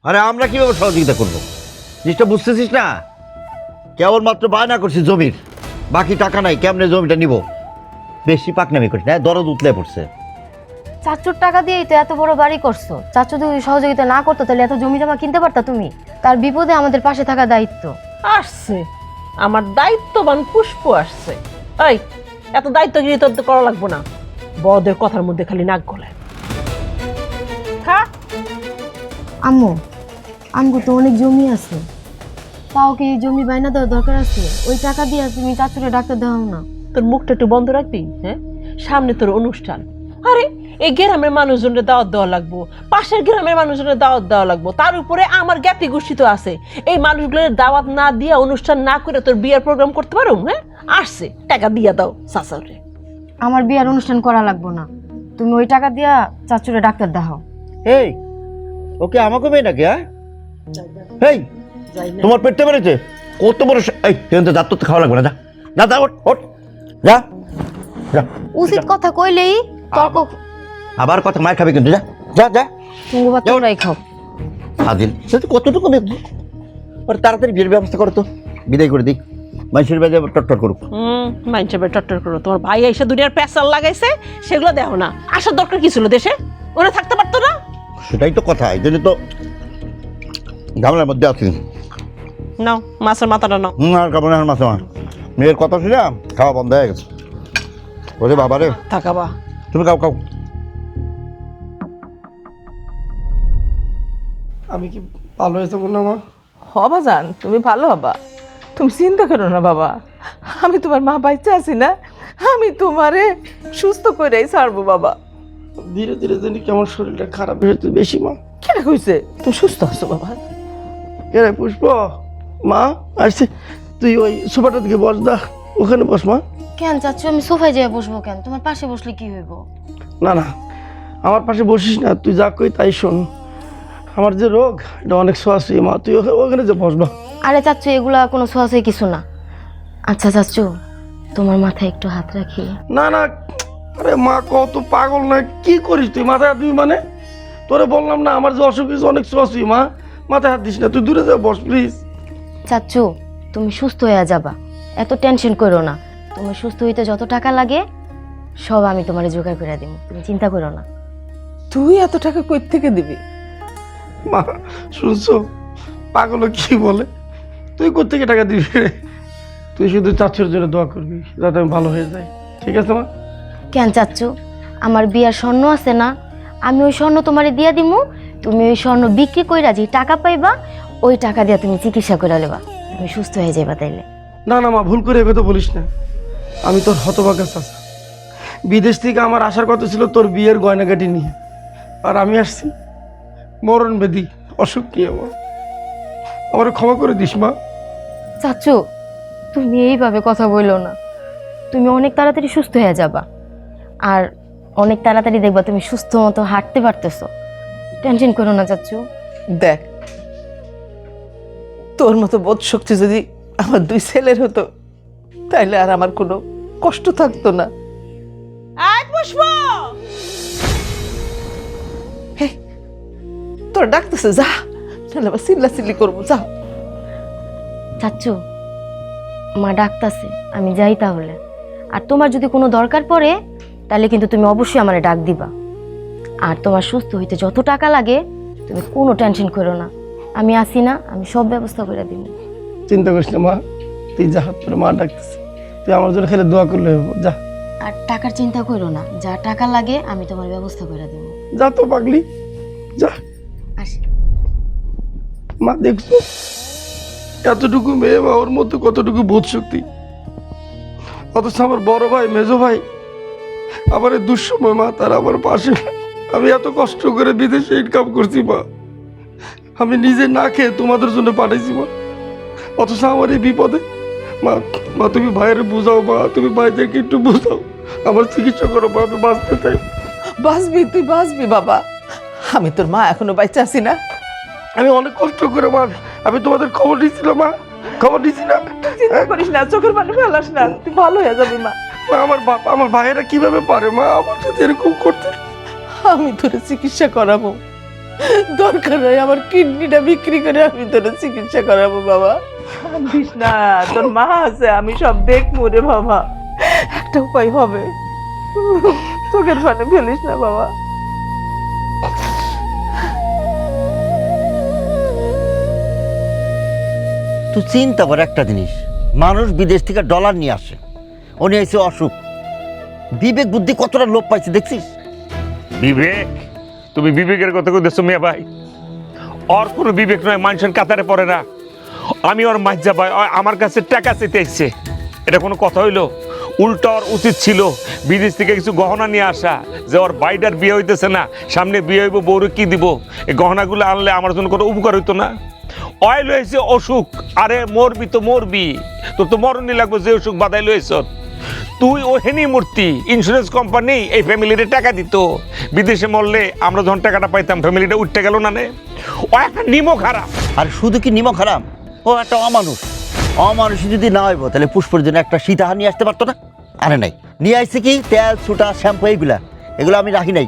আরে আমরা কিভাবে সহযোগিতা করবো? জিনিসটা বুঝতেছিস না? কেবলমাত্র বায়না করছি জমির, বাকি টাকা নাই, কেমনে জমিটা নিব? বেশি পাকনামি করিস না, দরদ উতলে পড়ছে। চাচুর টাকা দিয়েই তো এত বড় বাড়ি করছো, চাচু যদি সহযোগিতা না করতো তাহলে এত জমি জমা কিনতে পারতা তুমি? তার বিপদে আমাদের পাশে থাকা দায়িত্ব। আসছে আমার দায়িত্ববান পুষ্প আসছে। এই এত দায়িত্বগিরি তোর করা লাগবো না, বড়দের কথার মধ্যে খালি নাক গলায়। খা। আম্মু, আমগো তো অনেক জমি আছে, তাও কি এই জমি বাইনা দেওয়ার দরকার আছে? ওই টাকা দিয়ে তুমি চাচুরে ডাক্তার দেখাও না। তোর মুখটা একটু বন্ধ রাখবি? হ্যাঁ, সামনে তোর অনুষ্ঠান। আরে এই গ্রামের মানুষজনের দাওয়াত দেওয়া লাগবো, পাশের গ্রামের মানুষজনের দাওয়াত দেওয়া লাগবো, তার উপরে আমার জ্ঞাতি গোষ্ঠী তো আছে। এই মানুষগুলোর দাওয়াত না দিয়ে, অনুষ্ঠান না করে তোর বিয়ের প্রোগ্রাম করতে পারো? হ্যাঁ, আসছে টাকা দিয়া দাও চাচারে। আমার বিয়ার অনুষ্ঠান করা লাগবো না, তুমি ওই টাকা দিয়া চাচুরে ডাক্তার দেখাও। এই ওকে আমাকে মেয়ে নাকি? এই তোমার পেটটা বেড়েছে কত বড়? এই যা, তো খাওয়া লাগবে না, যা যা যা, ওঠ ওঠ, যা যা। উচিত কথা কইলেই তর্ক। আবার কথা মার খাবে কিন্তু, যা যা যা। তুমি বাচ্চারাই খাও। আদিল কতটুকু দেখবো? ওর তাড়াতাড়ি বিয়ের ব্যবস্থা করো তো, বিদায় করে দিই, মানুষের বাজে টট্টর করুক। মাইনছে টট্টর করো। তোমার ভাই এসে দুনিয়ার পেশাল লাগাইছে, সেগুলো দেখো না। আসার দরকার কি ছিল দেশে? ওরা থাকতে পারতো না? সেটাই তো কথা, এই জন্য তো ঝামেলার মধ্যে আছি। নাও মাছের মাথাটা নাও। আর খাবো না, মাছ আমার মেয়ের কথা ছিল, খাওয়া বন্ধ হয়ে গেছে। ওরে বাবা রে, থাকাবা তুমি খাও খাও। আমি কি ভালো হয়েছে না মা? হবা জান, তুমি ভালো হবা, তুমি চিন্তা করো না বাবা। আমি তোমার মা বাচ্চা আছি না, আমি তোমারে সুস্থ করেই ছাড়বো বাবা। ধীরে ধীরে জানি কেমন শরীরটা খারাপ হয়েছে বেশি মা। কেন হয়েছে? তুমি সুস্থ আছো বাবা। কে রে পুষ্প? মা আসছে, তুই ওই সোফাটার দিকে বস, দা ওখানে বস মা। কেন চাচু, আমি সোফায় যেয়ে বসবো কেন? তোমার পাশে বসলে কি হইব? না না, আমার পাশে বসিস না, তুই যা কই তাই শোন। আমার যে রোগ, এটা অনেক সোয়াশি মা, তুই ওখানে যে বসবা। আরে চাচু, এগুলা কোনো সোয়াশে কিছু না। আচ্ছা চাচু, তোমার মাথায় একটু হাত রাখি। না না, আরে মা কত পাগল না, কি করিস তুই? মাথায় হাত দিবি মানে? তোরে বললাম না আমার যে অসুখ হয়েছে অনেক সোয়াশি মা, মাথায় হাত দিস না, তুই দূরে যা বস প্লিজ। চাচু, তুমি সুস্থ হয়ে যাবা, এত টেনশন করো না। তুমি সুস্থ হইতে যত টাকা লাগে সব আমি তোমারে জোগাড় করে দিব, তুমি চিন্তা করো না। তুই এত টাকা কই থেকে দিবি? মা শুনছো পাগল কি বলে? তুই কোত্থেকে টাকা দিবি রে? তুই শুধু চাচুর জন্য দোয়া করবি যাতে আমি ভালো হয়ে যাই, ঠিক আছে মা? কেন চাচু, আমার বিয়ার স্বর্ণ আছে না, আমি ওই স্বর্ণ তোমারে দিয়া দিমু। তুমি ওই স্বর্ণ বিক্রি কইরা যে টাকা পাইবা, ওই টাকা দিয়া তুমি চিকিৎসা করে নেবা, তুমি সুস্থ হয়ে যাইবা তাইলে। না না মা, ভুল করে এ কথা বলিস না। আমি তোর হতভাগা চাচা, বিদেশ থেকে আমার আসার কথা ছিল তোর বিয়ের গয়নাগাটি নিয়ে, আর আমি আসছি মরণ বেদি, অসুখ নিয়ে। মা আমার ক্ষমা করে দিস মা। চাচু, তুমি এইভাবে কথা বললো না, তুমি অনেক তাড়াতাড়ি সুস্থ হয়ে যাবা, আর অনেক তাড়াতাড়ি দেখবা তুমি সুস্থ মতো হাঁটতে পারতেছো। টেনশন করো না চাচু। দেখ, তোর মতো বোধ শক্তি যদি আমার দুই ছেলের হতো তাইলে আর আমার কোনো কষ্ট থাকতো না। আয় পুষ্প, তোর ডাকতেছে, যা, তাহলে আবার চিল্লাচিল্লি করবো, যা। চাচু, মা ডাকতাছে, আমি যাই তাহলে। আর তোমার যদি কোনো দরকার পড়ে তাহলে কিন্তু তুমি অবশ্যই আমারে ডাক দিবা। আর তোমার সুস্থ হইতে যত টাকা লাগে তুমি কোনো টেনশন করো না, আমি আসি না, আমি সব ব্যবস্থা করে দিব। চিন্তা করিস না মা, তুই যা, তোর মা ডাকতেছে, তুই আমার জন্য খেলে দোয়া করলে হবে, যা। আর টাকার চিন্তা করো না, যা টাকা লাগে আমি তোমার ব্যবস্থা করে দেব। যা তো পাগলি, যা। আসি। মা দেখছো এতটুকু মেয়ে, মা ওর মধ্যে কতটুকু বোধ শক্তি, অথচ আমার বড় ভাই মেজো ভাই আমার এই দুঃসময় মা তারা আমার পাশে। আমি এত কষ্ট করে বিদেশে ইনকাম করছি মা, আমি নিজে না খেয়ে তোমাদের জন্য পাঠাইছি মা, অথচ আমার এই বিপদে। মা মা তুমি ভাইয়ের বুঝাও, মা তুমি ভাইদেরকে একটু বুঝাও, আমার চিকিৎসা করো মা, আমি বাঁচতে চাই। বাঁচবি, তুই বাঁচবি বাবা। আমি তোর মা এখনো বাচ্চা আছি না। আমি অনেক কষ্ট করে মা, আমি তোমাদের খবর দিয়েছিলাম মা, খবর দিছি না? চিন্তা করিস না, চোখের পানি ফেলাস না, তুই ভালো হয়ে যাবি মা। মা, আমার বাপ আমার ভাইয়েরা কিভাবে পারে মা আমার সাথে এরকম করতে? আমি তোর চিকিৎসা করাবো, দরকার হয় আমার কিডনিটা বিক্রি করে আমি তোর চিকিৎসা করাবো বাবা। কান্দিস না, তোর মা আছে, আমি সব দেখবো রে বাবা। একটা উপায় হবে, চোখের পানি ফেলিস না বাবা। তুই চিন্তা কর একটা জিনিস, মানুষ বিদেশ থেকে ডলার নিয়ে আসে, ও নিয়ে এসে অসুখ। বিবেক বুদ্ধি কতটা লোপ পাইছে দেখছিস? বিবেক? তুমি বিবেকের কথা কইতেছো মিয়া ভাই? ওর কোনো বিবেক নয়, মানুষের কাতারে পড়ে না। আমি ওর মাইজা ভাই, আমার কাছে টাকা চাইতে এসছে, এটা কোনো কথা হইলো? উল্টা ওর উচিত ছিল বিদেশ থেকে কিছু গহনা নিয়ে আসা, যে ওর ভাইটার বিয়ে হইতেছে না, সামনে বিয়ে হইব, বউরে কি দিব, এই গহনাগুলো আনলে আমার জন্য কোনো উপকার হইতো না? অয়েল হয়েছে অসুখ, আরে মরবি তো মরবি, তোর তো মরণই লাগবে যে অসুখ বাদাই লইছ। তুই ওহেনি মূর্তি, ইন্স্যুরেন্স কোম্পানি এই ফ্যামিলিতে টাকা দিত, বিদেশে মরলে আমরা যখন টাকাটা পাইতাম ফ্যামিলিটা উঠতে গেল না নে। ও একটা নিমক হারাম। আর শুধু কি নিমক হারাম, ও একটা অমানুষ। অমানুষ যদি না হইব তাহলে পুষ্পর জন্য একটা সীতাহার নিয়ে আসতে পারতো না? আরে নাই, নিয়ে আসছে কি তেল, ছুটা, শ্যাম্পু, এগুলো আমি রাখি নাই।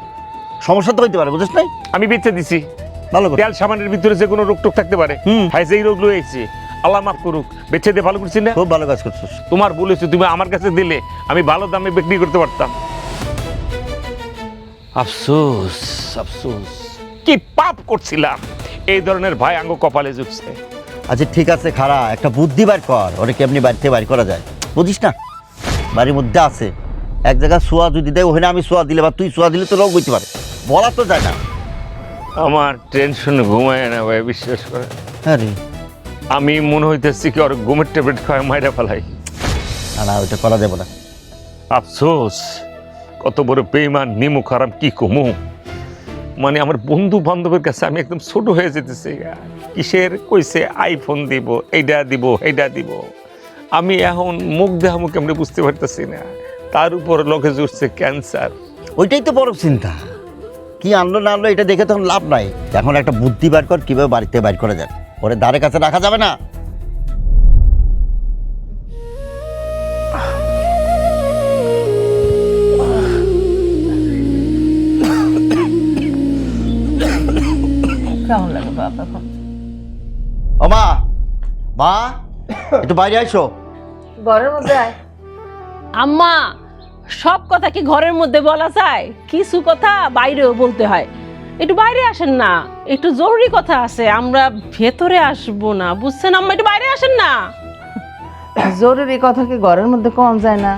সমস্যা তো হইতে পারে, বুঝিস নাই? আমি বেঁচে দিছি, ভালো করে। তেল সাবানের ভিতরে যে কোনো রোগ টোক থাকতে পারে, হাই যেই রোগ লয়েছে আল্লাহ মাফ করুক, বেঁচে দিয়ে ভালো করছি না? খুব ভালো কাজ করছিস। তোমার বলেছো, তুমি আমার কাছে দিলে আমি ভালো দামে বিক্রি করতে পারতাম। আফসোস আফসোস, কি পাপ করছিলাম, এই ধরনের ভাই আঙ্গ কপালে জুটছে। আচ্ছা ঠিক আছে, খারা একটা বুদ্ধি বার কর, ওরে কেমনি বাড়িতে বাড়ি করা যায়, বুঝিস না? বাড়ির মধ্যে আছে এক জায়গায় সোয়া যদি দেয়, ওখানে আমি সোয়া দিলে বা তুই সোয়া দিলে তো রোগ হইতে পারে, বলা তো যায় না। আমার টেনশন ঘুমায় না ভাই, বিশ্বাস করে। হ্যাঁ রে, আমি মনে হইতেছি কি ওর ঘুমের ট্যাবলেট খাওয়া মাইরা ফেলাই। না ওইটা করা যাবে না। আফসোস, কত বড় বেঈমান নিমুখ হারাম, কি কমু। মানে আমার বন্ধু বান্ধবের কাছে আমি একদম ছোট হয়ে যেতেছি। কিসের কইছে আইফোন দিব, এইটা দিব, এইটা দিব, আমি এখন মুখ দেখামুখ কেমনি বুঝতে পারতেছি না। তার উপর লোকে জুড়ছে ক্যান্সার। ওইটাই তো বড় চিন্তা, কি আনলো না আনলো এটা দেখে তখন লাভ নাই। এখন একটা বুদ্ধি বার কর কিভাবে বাড়িতে বাইর করা যায়, ওরে দ্বারের কাছে রাখা যাবে না। কেমন লাগে বাবা এখন? ও মা, মা একটু বাইরে আইসো। ঘরের মধ্যে আয়। আম্মা, সব কথা কি ঘরের মধ্যে বলা যায়? কিছু কথা বাইরেও বলতে হয়। একটু বাইরে আসেন না, একটু জরুরি কথা আছে, আমরা ভেতরে আসবো না, বুঝছেন আম্মা? একটু বাইরে আসেন না। জরুরি কথা কি ঘরের মধ্যে কম যায় না?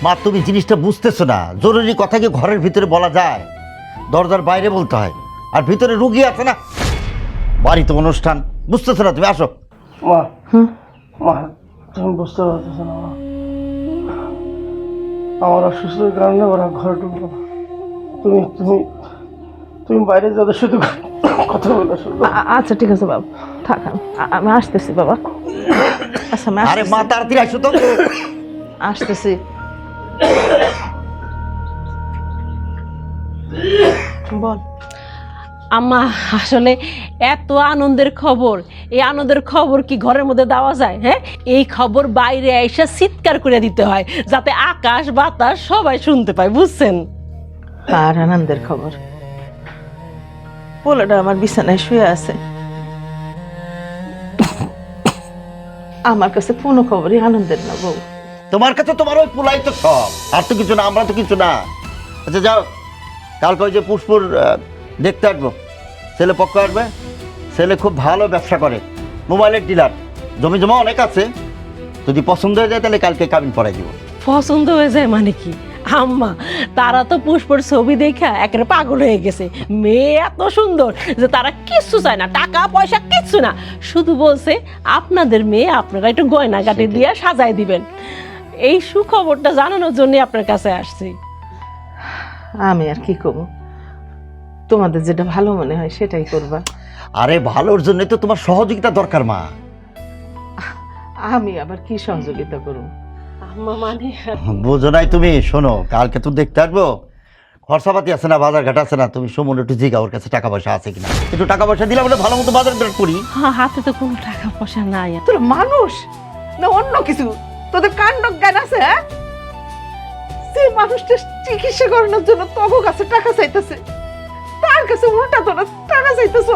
মা তুমি জিনিসটা বুঝতেছো না, জরুরি কথা কি ঘরের ভিতরে বলা যায়? দরজার বাইরে বলতে হয়, আর ভিতরে রুগী আছে না, বাড়িতে অনুষ্ঠান, বুঝতেছো না? তুমি আসো। মা মা তুমি বুঝতে পারতেছো না মা, আমার অসুস্থতার কারণে ওরা ঘরে ঢুকলো। তুমি তুমি তুমি বাইরে যাদের শুধু কথা বলো শুধু। আচ্ছা ঠিক আছে বাবা, থাক, আমি আসতেছি বাবা। আচ্ছা আমি আরে মা তাড়াতাড়ি আসো তো। আসতেছি। বল আম্মা, আসলে এত আনন্দের খবর, এই আনন্দের খবর কি ঘরের মধ্যে দেওয়া যায়? হ্যাঁ, এই খবর বাইরে এসে চিৎকার করে দিতে হয়, যাতে আকাশ বাতাস সবাই শুনতে পায়, বুঝছেন? আর আনন্দের খবর, পোলাটা আমার বিছানায় শুয়ে আছে, আমার কাছে কোনো খবরই আনন্দের না বউ। তোমার কাছে তোমার ওই পোলাই তো সব, আর তো কিছু না, আমরা তো কিছু না। আচ্ছা যাও, কালকে ওই যে পুষ্পুর দেখতে আসবো, ছেলে পক্ষ আসবে, ছেলে খুব ভালো ব্যবসা করে, মোবাইলের ডিলার, জমি জমা অনেক আছে, যদি পছন্দ হয়ে যায় তাহলে কালকে কাবিন পড়াই দিব। পছন্দ হয়ে যায় মানে কি আম্মা? তারা তো পুষ্পর ছবি দেখা একেবারে পাগল হয়ে গেছে। মেয়ে এত সুন্দর যে তারা কিচ্ছু চায় না, টাকা পয়সা কিচ্ছু না, শুধু বলছে আপনাদের মেয়ে আপনারা একটু গয়নাগাটি দিয়ে সাজাই দিবেন। এই সুখবরটা জানানোর জন্য আপনার কাছে আসছি। আমি আর কি করবো, তোমাদের যেটা ভালো মনে হয় সেটাই করবা। আরে ভালোর জন্য তো তোমার সহযোগিতা দরকার মা। আমি আবার কি সহযোগিতা করব? আম্মা মানে বোঝো নাই তুমি? শোনো, কালকে তো দেখতে আসবো, খরচাপাতি আছে না, বাজার ঘাট আছে না, তুমি সুমন একটু জিগা ওর কাছে টাকা পয়সা আছে কিনা। একটু টাকা পয়সা দিলে আমরা ভালো মতো বাজার ঘাট করি। হাতে তো কোনো টাকা পয়সা নাই। তোর মানুষ না অন্য কিছু? তোদের কাণ্ড জ্ঞান আছে? হ্যাঁ, সেই মানুষটা চিকিৎসা করানোর জন্য তোর কাছে টাকা চাইতেছে, তার কাছে উল্টা তোরা টাকা চাইতেছ।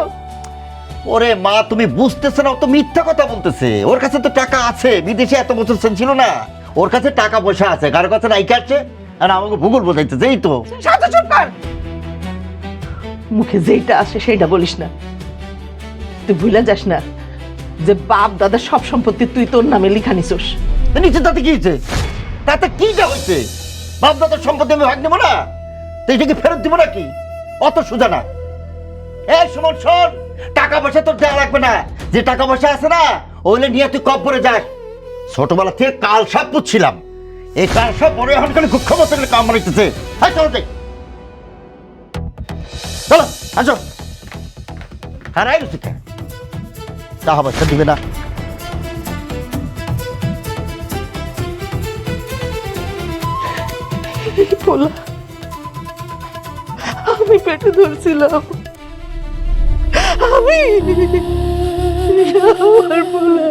ওরে মা, তুমি বুঝতেছে না, ও তো মিথ্যা কথা বলতেছে। ওর কাছে তো টাকা আছে, বিদেশে এত বছর ছিল না, ওর কাছে টাকা পয়সা আছে, কারো কাছে নাই কাটছে আর আমাকে ভূগোল বোঝাইতেছে। এই তো শান্ত চুপ কর, মুখে যেটা আসে সেটা বলিস না। তুই ভুলে যাস না যে বাপ দাদা সব সম্পত্তি তুই তোর নামে লিখা নিছস। নিচে তাতে কি হয়েছে? তাতে কি যা হয়েছে? বাপ দাদার সম্পত্তি আমি ভাগ নেবো না? তো এটাকে ফেরত দিব নাকি? অত সোজা না। এই সুমন শোন, টাকা পয়সা তোর দেওয়া লাগবে না। যে টাকা পয়সা আছে না, ওইলে নিয়ে তুই কব্বরে যাস। ছোটবেলা থেকে কাল সাপ পুচ্ছিলাম, এই কাল সাপ বড় এখন খালি খুব ক্ষমতা কাম বানাইতেছে। হ্যাঁ চলো যাই, চলো আসো। হারাই গেছে, টাকা পয়সা দিবে না। বলা আমি পেটে ধরছিলাম, আমি আমার বলা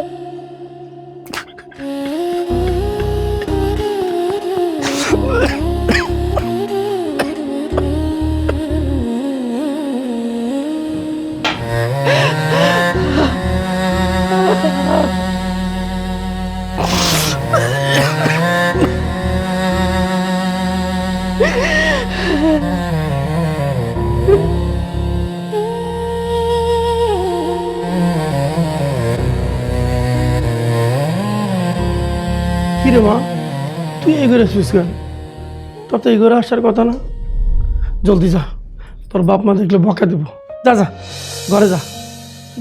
কিরে মা, তুই এই ঘরে আসছিস কেন? তোর তো এই ঘরে আসার কথা না। জলদি যা, তোর বাপ মা দেখলে বকা দিব। যা যা, ঘরে যা।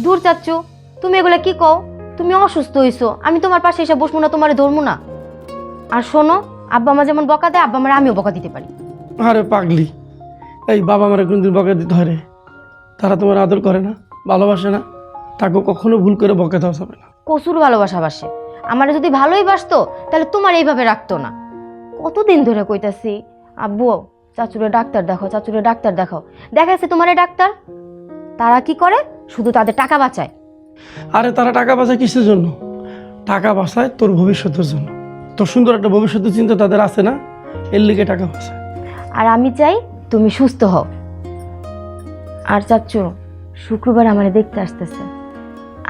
দূর চাচ্ছু, তুমি এগুলা কি কও? তুমি অসুস্থ হইছো, আমি তোমার পাশে এসে বসবো না, তোমারে ধরবো না? আর শোনো, আব্বা মা যেমন বকা দেয়, আব্বা মারে আমিও বকা দিতে পারি। আরে পাগলি, এই বাবা মারা কোনদিন বকা দিতে হয় রে? তারা তোমার আদর করে না, ভালোবাসে না, তাকে কখনো ভুল করে বকা দেওয়া যাবে না। কসুর ভালোবাসা বাসে, আমারে যদি ভালোই বাসতো তাহলে তোমার এইভাবে রাখতো না। কতদিন ধরে কইতাছি আব্বু চাচুরে ডাক্তার দেখাও, চাচুরে ডাক্তার দেখাও, দেখাইছে তোমারে ডাক্তার। তারা কি করে? শুধু তাদের টাকা বাঁচায়। আরে তারা টাকা বাঁচায় কিসের জন্য? টাকা বাঁচায় তোর ভবিষ্যতের জন্য। তোর সুন্দর একটা ভবিষ্যতের চিন্তা তাদের আছে না, এর লিগে টাকা বাঁচায়। আর আমি চাই তুমি সুস্থ হও। আর চাচ্চু, শুক্রবার আমারে দেখতে আসতেছে,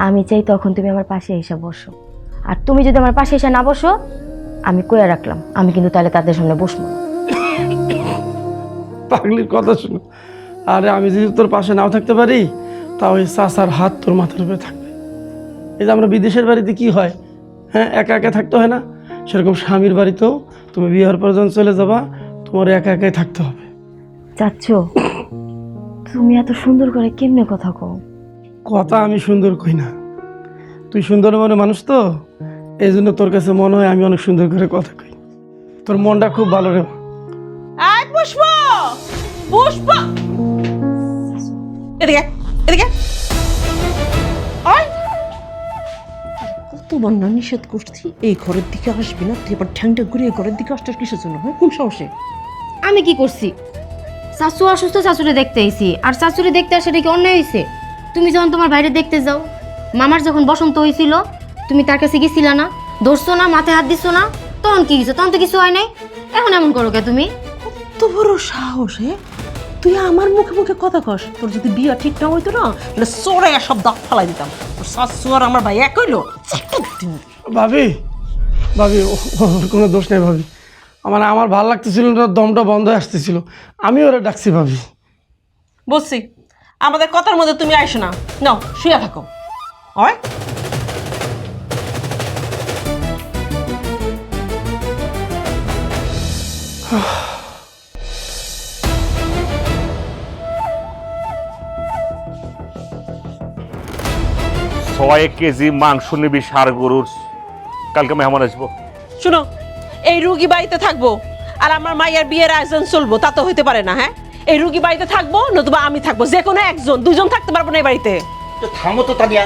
আমি চাই তখন তুমি আমার পাশে এসে বসো। আর তুমি যদি আমার পাশে এসে না বসো, আমি কইয়া রাখলাম, আমি কিন্তু তাহলে তাদের সামনে বসবো না। পাগলির কথা শুনো। আরে আমি যদি তোর পাশে নাও থাকতে পারি, তাও ওই চাচার হাত তোর মাথার উপরে থাকবে। এই যে আমরা বিদেশের বাড়িতে কি হয়, হ্যাঁ, একা একা থাকতে হয় না? সেরকম স্বামীর বাড়িতেও তুমি বিয়ের পর যখন চলে যাবা, তোমার একা একাই থাকতে হবে। চাচ্চু, তুমি এত সুন্দর করে কেমনে কথা কও? কথা আমি সুন্দর কই না, তুই সুন্দর মনে মানুষ তো, এই জন্য তোর কাছে মনে হয় আমি অনেক সুন্দর করে কথা কই। তোর মনটা খুব ভালো রে। আয় পুষ্প, পুষ্প এদিকে এদিকে। কতবার না নিষেধ করছি এই ঘরের দিকে আসবি না, তুই এবার ঠ্যাংটা ঘুরিয়ে ঘরের দিকে আসতে কিসের জন্য? হয় কোন সাহসে? আমি কি করছি? চাচু অসুস্থ, চাচুরে দেখতে আইছি। আর চাচুরে দেখতে আসে কি অন্যায় হয়েছে? তুমি যখন তোমার বাইরে দেখতে যাও, মামার যখন বসন্ত হয়েছিল, তুমি তার কাছে গেছিলা না, ধরছো না, মাথায় হাত দিছো না? তখন কি কিছু? তখন তো কিছু হয় নাই। এখন এমন করো কে তুমি? কত বড় সাহস! তুই আমার মুখে মুখে কথা কস। তোর যদি বিয়ে ঠিক না হইতো না, তাহলে চোরে সব দাঁত ফালাই দিতাম। তোর শাশু আর আমার ভাই এক হইলো। ভাবি, ভাবি ওর কোনো দোষ নেই ভাবি। আমার ভালো লাগতেছিল না, দমটা বন্ধ হয়ে আসতেছিল, আমি ওরা ডাকছি ভাবি। বুঝছি, আমাদের কথার মধ্যে তুমি আইসো না। নাও শুয়ে থাকো। হয় ছয় কেজি মাংস নিবি ষাঁড় গরুর, কালকে মেহমান আসবো। শুনো, এই রুগী বাড়িতে থাকবো আর আমার মায়ের বিয়ের আয়োজন চলবো, তা তো হইতে পারে না। হ্যাঁ, এই রুগী বাড়িতে থাকবো, নতুবা আমি থাকবো, যে কোনো একজন, দুজন থাকতে পারবো না এই বাড়িতে। তো থামো তো তানিয়া,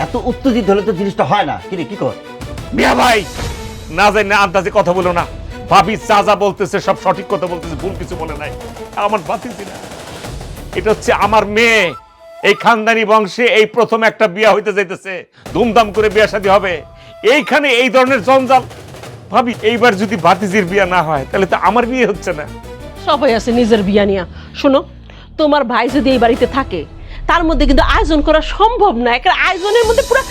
এত উত্তেজিত হলে তো জিনিসটা হয় না। কিরে কি কর? মিয়া ভাই, না জানি না আন্দাজে কথা বলো না। ভাবি যা যা বলতেছে সব সঠিক কথা বলতেছে, ভুল কিছু বলে নাই। আমার বাতিছি না, এটা হচ্ছে আমার মেয়ে। এই খানদানি বংশে এই প্রথম একটা বিয়া হইতে যাইতেছে, ধুমধাম করে বিয়া শাদী হবে। এইখানে এই ধরনের জঞ্জাল। ভাবি এইবার যদি ভাতিজির বিয়া না হয় তাহলে তো আমার বিয়ে হচ্ছে না। সবাই আছে নিজের বিয়া নিয়া। শোনো, তোমার ভাই যদি এই বাড়িতে থাকে, তার মধ্যে কিন্তু আয়োজন করা সম্ভব না। একটা আয়োজনের মধ্যে পুরো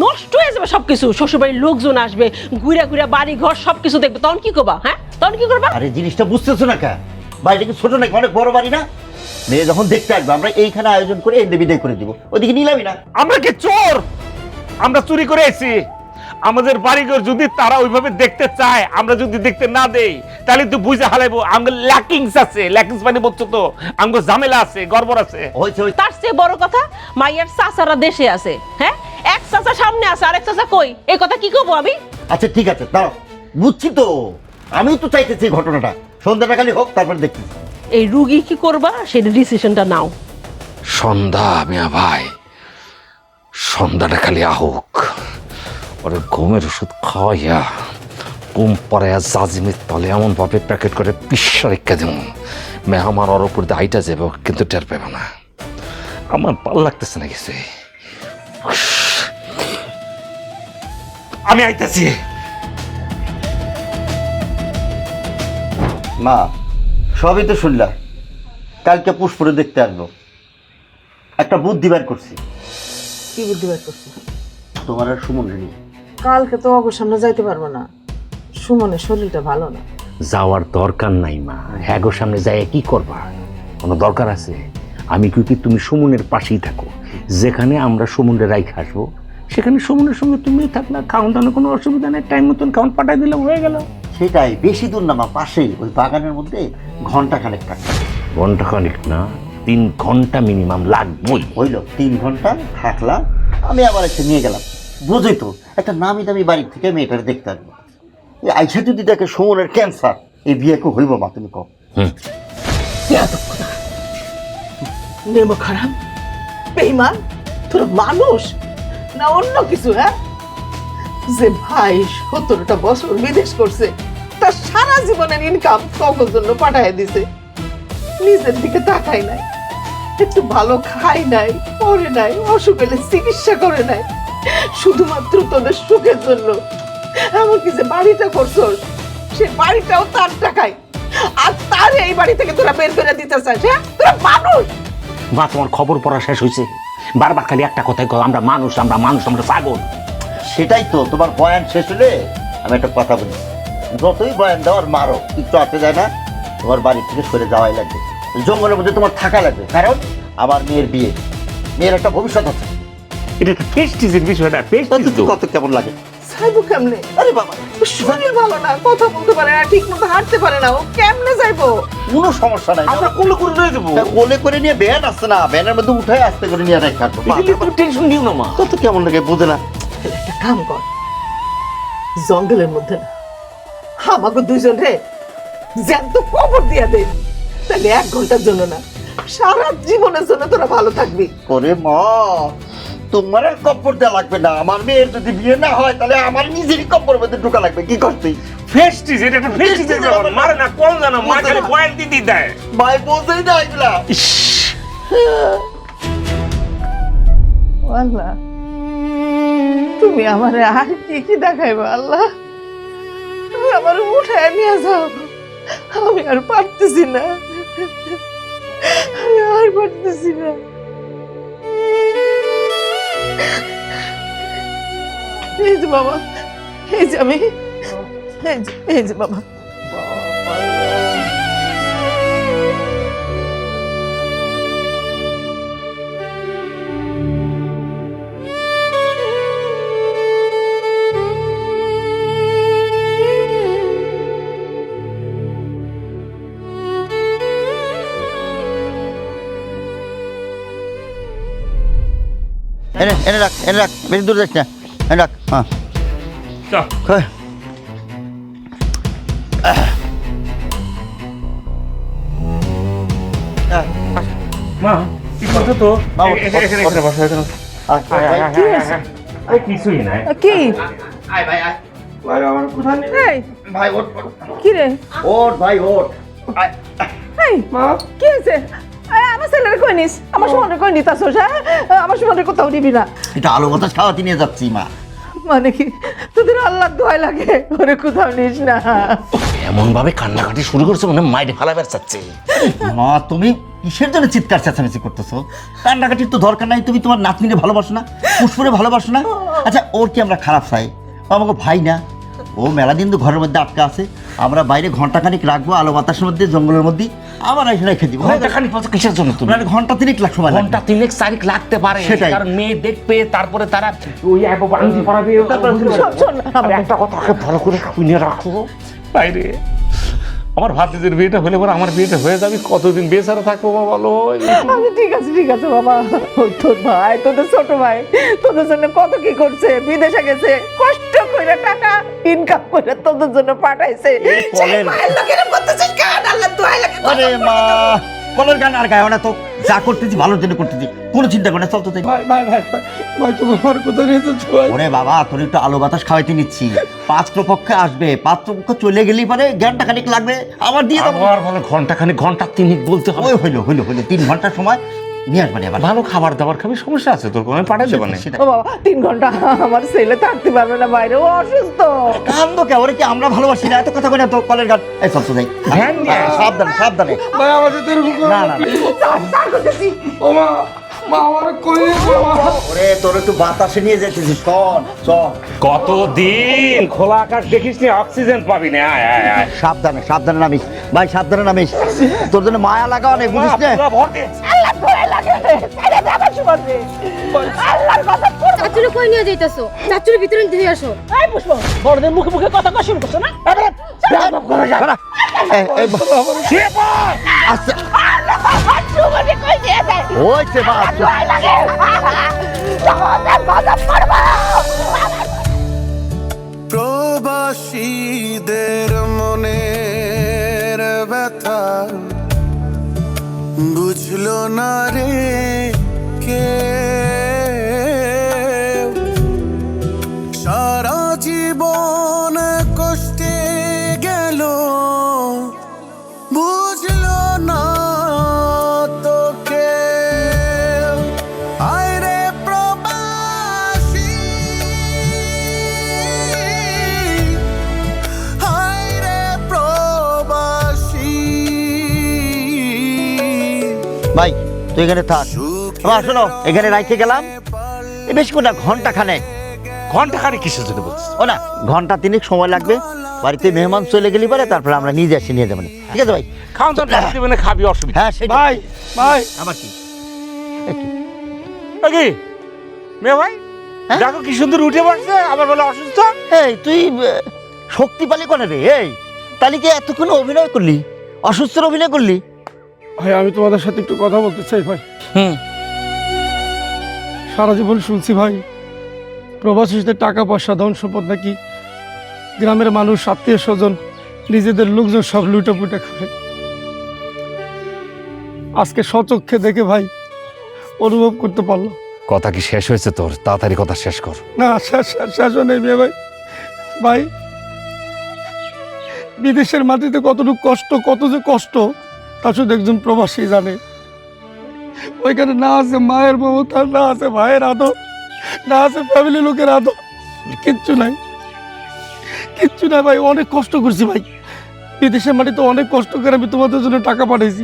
নষ্ট হয়ে যাবে সবকিছু। শ্বশুরবাড়ির লোকজন আসবে, ঘুরা ঘুরা বাড়ি ঘর সবকিছু দেখবে, তখন কি করবা? হ্যাঁ, তখন কি করবা? আরে জিনিসটা বুঝতেছো না কে? বাড়িটা কি ছোট নাকি? অনেক বড় বাড়ি না? মেয়ে যখন দেখতে আসবে আমরা এইখানে আয়োজন করে এনে বিদায় করে দিব, ওইদিকে নিলামই না। আমরা কি চোর? আমরা চুরি করে এসেছি। আমাদের বাড়িঘর যদি তারা ওইভাবে দেখতে চায়, আমরা যদি দেখতে না দেই, তাহলে তো বুঝে হালাইবো আমাদের ল্যাকিংস আছে। ল্যাকিংস মানে বলছো তো আমাদের ঝামেলা আছে, গড়বড় আছে। তার চেয়ে বড় কথা, মাইয়ার চাচারা দেশে আছে। হ্যাঁ, এক চাচা সামনে আছে, আরেক চাচা কই? এই কথা কি করবো আমি? আচ্ছা ঠিক আছে, দাঁড়াও, বুঝছি তো। আমিও তো চাইতেছি এই ঘটনাটা সন্ধ্যাটা খালি হোক, তারপরে দেখতেছি। এই রুগী কি করবা সেটা ডিসিশনটা নাও। সন্ধ্যা মিয়া ভাই, সন্ধ্যাটা খালি আহুক, ওরে ঘুমের ওষুধ খাওয়াইয়া ঘুম পড়াইয়া জাজিমের তলে এমন ভাবে প্যাকেট করে পিসা রেখে দেব, মেহমান ওর উপর দিয়ে আইটা যাবো কিন্তু টের পাবে না। আমার ভাল লাগতেছে না কিছু। আমি আইতেছি। মা, সবই তো শুনলা। কালকে পুষ্পরে দেখতে আসবো। একটা বুদ্ধি বের করছি। কি বুদ্ধি বের করছো? তোমার আর সুমন নিয়ে কালকে তো অবশ্য সামনে যাইতে পারবো না, সুমনের শরীরটা ভালো না। যাওয়ার দরকার নাই মা, হ্যাগো সামনে যাই কি করবা? কোনো দরকার আছে? আমি কি তুমি সুমনের পাশেই থাকো, যেখানে আমরা সুমনের রাইখে আসবো সেখানে সুমনের সঙ্গে তুমি থাকলে খাওয়ান দাওয়ানোর কোনো অসুবিধা নেই। টাইম মতন খাওয়ান পাঠাই দিলাম, হয়ে গেল। সেটাই, বেশি দূর না মা, পাশেই ওই বাগানের মধ্যে ঘন্টা খানেক থাকবে। ঘন্টা খানিক না, 3 ঘন্টা মিনিমাম লাগবেই। হইল 3 ঘন্টা থাকলাম, আমি আবার এসে নিয়ে গেলাম। বুঝই তো, একটা নামি দামি বাড়ির থেকে মেয়েটার দেখতে আসবো। এই আইসা যদি দেখে সুমনের ক্যান্সার, এই বিয়ে কেউ হইব মা? তুমি কও। নেমো খারাপ বেঈমান, তোর মানুষ না অন্য কিছু? হ্যাঁ, যে ভাই 17টা বছর বিদেশ করছে, তার সারা জীবনের ইনকাম তখন জন্য পাঠায় দিছে, নিজের দিকে তাকাই নাই, একটু ভালো খাই নাই, পরে নাই, অসুখ হলে চিকিৎসা করে নাই, শুধুমাত্র তোদের সুখের জন্য। এমনকি যে বাড়িটা করছস, সে বাড়িটাও তার টাকায়, আর তার এই বাড়ি থেকে তোরা বের করে দিতে চাস? হ্যাঁ, তোরা মানুষ? মা, তোমার খবর পড়া শেষ হয়েছে? বারবার খালি একটা কথাই কও, আমরা মানুষ, আমরা মানুষ, আমরা ছাগল। সেটাই তো, তোমার বয়ান শেষ হলে আমি একটা কথা বলি। যতই বয়ান দাও আর মারো, একটু আসতে যায় না, তোমার বাড়ি থেকে সরে যাওয়াই লাগবে। জঙ্গলের মধ্যে তোমার থাকা লাগবে, কারণ আমার মেয়ের বিয়ে, মেয়ের একটা ভবিষ্যৎ আছে। এটা একটা প্রেস্টিজের বিষয় না? কত কেমন লাগে? যাইবো কেমনে? আরে বাবা, শরীর ভালো না, কথা বলতে পারে না, ঠিক মতো হাঁটতে পারে না, ও কেমনে যাইবো? কোনো সমস্যা নাই, আমরা কোলে করে নিয়ে যাবো। কোলে করে নিয়ে ভ্যান আসছে না, ভ্যানের মধ্যে উঠে আসতে করে নিয়ে রাখা। টেনশন নিও না মা। কত কেমন লাগে বোঝে না। একটা কাম কর, জঙ্গলের মধ্যে না আমাকে দুইজন রে জ্যান্ত কবর দিয়া দে, তাহলে 1 ঘন্টার জন্য না, সারা জীবনের জন্য তোরা ভালো থাকবি। করে মা, তোমার আর কপ্পর দেওয়া লাগবে না। আমার মেয়ের যদি বিয়ে না হয়, তাহলে আমার নিজেরই কপ্পর মধ্যে ঢোকা লাগবে। কি করতে? প্রেস্টিজ, এটা একটা প্রেস্টিজের ব্যাপার। মারে না, কোন জানো, মা খালি পয়েন্ট দিতে দেয়। ভাই বোঝেই না এগুলা। আল্লাহ, তুমি আমার আর কি কি দেখাইবো? আল্লাহ, তুমি আমার উঠায় নিয়ে যাও, আমি আর পারতেছি না, আমি আর পারতেছি না। এই যে বাবা, এই যে আমি, এই যে বাবা। এনে এনে রাখ, এনে রাখ, বেশি দূর যাস না, এনে রাখ। হ্যাঁ মা, কথা তো বাবু, এখানে বসো, এখানে বসো। আয়, আয়, আয়, আয়, আয়, আয়। কিছুই নাই। কি আয় ভাই আয়। ভাই আমার কোথায় নেই এই ভাই ওঠ কি রে ওঠ ভাই ওঠ। আয়। এই মা কি হয়েছে আমার ছেলের কই নিস আমার সুমনের কই নিতাস আমার সুমনের কোথাও নিবি না এটা আলু বাতাস খাওয়াতে নিয়ে যাচ্ছি মা। মানে কি তোদের আল্লাহ দোয়াই লাগে ওরে কোথাও নিস না এমন ভাবে কান্নাকাটি শুরু করছে মনে মাইরে ফালাবার চাচ্ছে। মা তুমি কিসের জন্য চিৎকার চেঁচামেচি করতেছো? কান্নাকাটির তো দরকার নাই। তুমি তোমার নাতনিরে ভালোবাসো না, পুষ্পরে ভালোবাসো না? আচ্ছা ওর কি আমরা খারাপ চাই? ও আমাকে ভাই না? ও মেলা দিন তো ঘরের মধ্যে আটকা আছে। আমরা বাইরে ঘন্টাখানিক রাখবো আলো বাতাসের মধ্যে, জঙ্গলের মধ্যে, আবার এসে রেখে দিব। ঘন্টাখানিক বলছো কিসের জন্য তুমি? ঘন্টা 3 লাখ সময় লাগবে। ঘন্টা 3-4 লাগতে পারে, সেটাই। কারণ মেয়ে দেখবে, তারপরে তারা ওই আংটি পরাবে। শোন আর একটা কথা ভালো করে শুনে রাখো বাইরে, আমার ভাতিজির বিয়েটা হলে পরে আমার বিয়েটা হয়ে যাবে। কতদিন বেচারা থাকবো বাবা বলো? আচ্ছা ঠিক আছে বাবা ওই তোর ভাই তোদের ছোট ভাই তোদের জন্য কত কি করছে বিদেশে গেছে কষ্ট করে টাকা ইনকাম করে তোদের জন্য পাঠাইছে কলের আরে মা, কলের গান আর গায় না তো। যা করতেছি ভালোর জন্য করতেছি, কোনো চিন্তা করে না। চল তো তাই। ভাই ভাই ভাই ভাই, ভাই তুমি আমার কোথায় নিয়ে যাচ্ছ ভাই? ওরে বাবা, তোর একটু আলো বাতাস খাওয়াইতে নিচ্ছি। পাত্রপক্ষে আসবে, পাত্রপক্ষ চলে গেলেই পারে ঘন্টা খানিক লাগবে, আবার দিয়ে দেবো। আবার বলে ঘন্টাখানিক, ঘন্টা 3 বলতে হবে। ওই হইলো 3 ঘন্টার সময় নিয়ে আসবানি আবার। ভালো খাবার দাবার খাবি, সমস্যা আছে তোর? কোনো পাঠাই দেবো না। সেটা ও বাবা 3 ঘন্টা আমার ছেলে থাকতে পারবে না বাইরে ও অসুস্থ কান্দ কে? ওরে কি আমরা ভালোবাসি না? এত কথা কই না তো। কলের গান এই চল তো যাই। ধ্যান দিয়ে আয়। সাবধানে সাবধানে। ভাই আমার সাথে এরকম করো না না। না ও মা, মা আমার কই নিয়ে যাও মা? ওরে তোর একটু বাতাসে নিয়ে যেতেছি। শোন চল। কতদিন খোলা আকাশ দেখিস নি, অক্সিজেন পাবি না। আয় আয় আয়। সাবধানে সাবধানে নামিস ভাই, সাবধানে নামিস। তোর জন্য মায়া লাগাও নেই, বুঝিস না? পুরা ভর দে। আল্লাহ দোয়া লাগে ছেড়ে দে আমার সুমনকে আল্লাহর কথা চাচুরে কই নিয়ে যাইতাছো? চাচুর ভিতরে দিয়ে আসো। এই পুষ্প বড়দের মুখে মুখে কথা কওয়া শুরু করছো না দাঁড়া। এই, শুয়ে পড়। আচ্ছা আমার সুমনকে কই নিয়ে যায় ওই সে বাপ। দোয়া লাগে তোমাদের কথা করবো প্রবাসীদের মনের ব্যথা বুঝলো না রে কে, সারা জীবন কষ্টে গেল বুঝলো না তোকে। আয় রে প্রবাসী, আয় রে প্রবাসী। ভাই তুই এখানে থাক। আবার শোনো, এখানে রাইখে গেলাম এই বেশি করে ঘন্টা খানেক। ঘন্টাখানিক কিসের জন্য বলছিস? ও না, ঘন্টা 3 সময় লাগবে। বাড়িতে মেহমান চলে গেলি পরে তারপরে আমরা নিজে এসে নিয়ে যাবো। ঠিক আছে ভাই? খাওয়ান তো দেবে না, খাবি অসুবিধা। হ্যাঁ সেটা। ভাই ভাই আবার কি? কি মেয়ে ভাই, হ্যাঁ? দেখো কি সুন্দর উঠে পড়ছে, আবার বলে অসুস্থ। এই তুই শক্তি পালি কোনে রে? এই তাহলে কি এতক্ষণ অভিনয় করলি, অসুস্থর অভিনয় করলি? ভাই আমি তোমাদের সাথে একটু কথা বলতে চাই ভাই। সারা জীবন শুনছি ভাই প্রবাসীদের টাকা পয়সা ধন সম্পদ নাকি গ্রামের মানুষ আত্মীয় স্বজন নিজেদের লোকজন সব লুটে পুটে খায়। আজকে স্বচক্ষে দেখে ভাই অনুভব করতে পারলাম। কথা কি শেষ হয়েছে তোর? তাড়াতাড়ি কথা শেষ কর। না শেষ নেই মেয়ে ভাই। ভাই বিদেশের মাটিতে কতটুকু কষ্ট, কত যে কষ্ট তা শুধু একজন প্রবাসী জানে। ওইখানে না আছে মায়ের মমতা, না আছে ভাইয়ের আদর, না আছে ফ্যামিলি লোকের আদর, কিচ্ছু নাই কিচ্ছু নাই ভাই। অনেক কষ্ট করছি ভাই, বিদেশের মাটিতে অনেক কষ্ট করে আমি তোমাদের জন্য টাকা পাঠাইছি।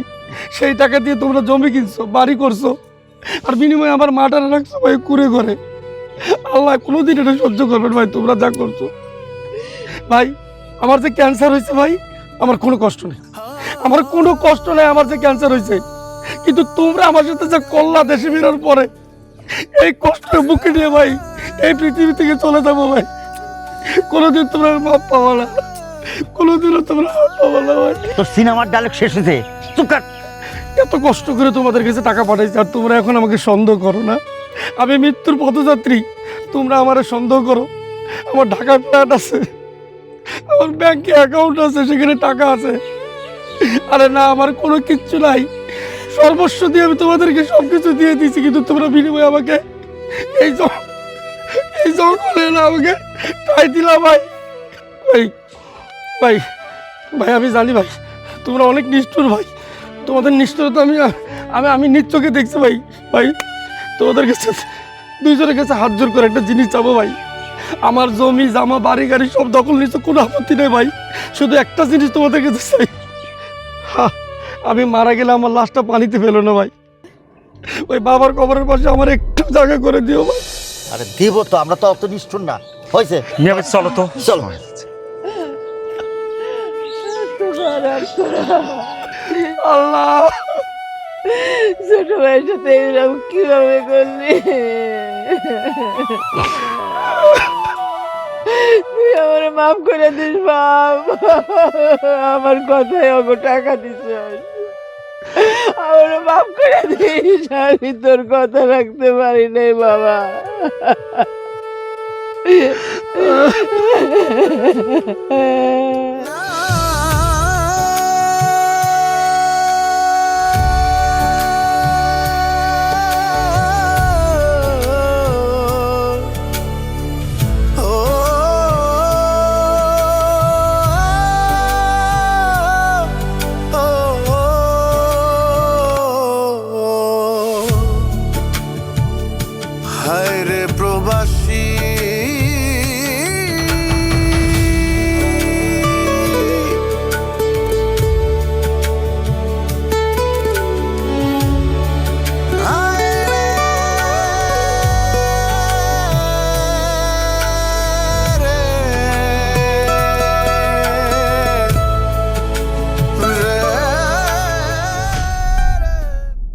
সেই টাকা দিয়ে তোমরা জমি কিনছো, বাড়ি করছো, আর বিনিময়ে আমার মাটা রাখছো ভাই কুড়ে করে। আল্লাহ কোনোদিন এটা সহ্য করবেন ভাই তোমরা যা করছো। ভাই আমার যে ক্যান্সার হয়েছে ভাই, আমার কোনো কষ্ট নেই, আমার কোনো কষ্ট নেই আমার যে ক্যান্সার হয়েছে। কিন্তু তোমরা আমার সাথে যা করলা দেশে বেরোর পরে, এই কষ্ট বুকে নিয়ে ভাই এই পৃথিবী থেকে চলে যাবো ভাই। কোনোদিন তোমরা মাপ পাবো না, কোনোদিনও তোমরা মাপ পাবো না ভাই। তোর সিনেমার ডায়লগ শেষ হয়েছে, চুপ কর। এত কষ্ট করে তোমাদের কাছে টাকা পাঠাইছি আর তোমরা এখন আমাকে সন্দেহ করো না? আমি মৃত্যুর পথযাত্রী, তোমরা আমার সন্দেহ করো? আমার ঢাকায় ফ্ল্যাট আছে, আমার ব্যাংকে অ্যাকাউন্ট আছে, সেখানে টাকা আছে। আরে না, আমার কোনো কিচ্ছু নাই, সর্বস্ব দিয়ে আমি তোমাদেরকে সব কিছু দিয়ে দিয়েছি, কিন্তু তোমরা বিনিময়ে আমাকে এই জঙ্গলে না আমাকে ঠাই দিলা ভাই। ভাই ভাই ভাই আমি জানি ভাই তোমরা অনেক নিষ্ঠুর ভাই, তোমাদের নিষ্ঠুরতা আমি নিজ চোখে দেখছি ভাই। ভাই তোমাদের কাছে দুইজনের কাছে হাত জোর করে একটা জিনিস চাবো ভাই, আমার জমি জামা বাড়ি গাড়ি সব দখল নিচ্ছে, কোনো আপত্তি নেই ভাই, শুধু একটা জিনিস তোমাদের কাছে চাই, আমি মারা গেলে আমার লাশটা পানিতে ফেলো না ভাই, ওই বাবার কবরের পাশে আমার একটু জায়গা করে দিও ভাই। আরে দিব তো, আমরা তো অত নিষ্ঠুর না। হয়েছে, চলো তো চলো। আল্লাহ, ছোট ভাইয়ের সাথে এরকম কিভাবে করলি? তুই আমার মাফ করে দিস বাপ, আমার কথায় অগো টাকা দিস, আমার মাফ করে দিস, আমি তোর কথা রাখতে পারি নাই বাবা।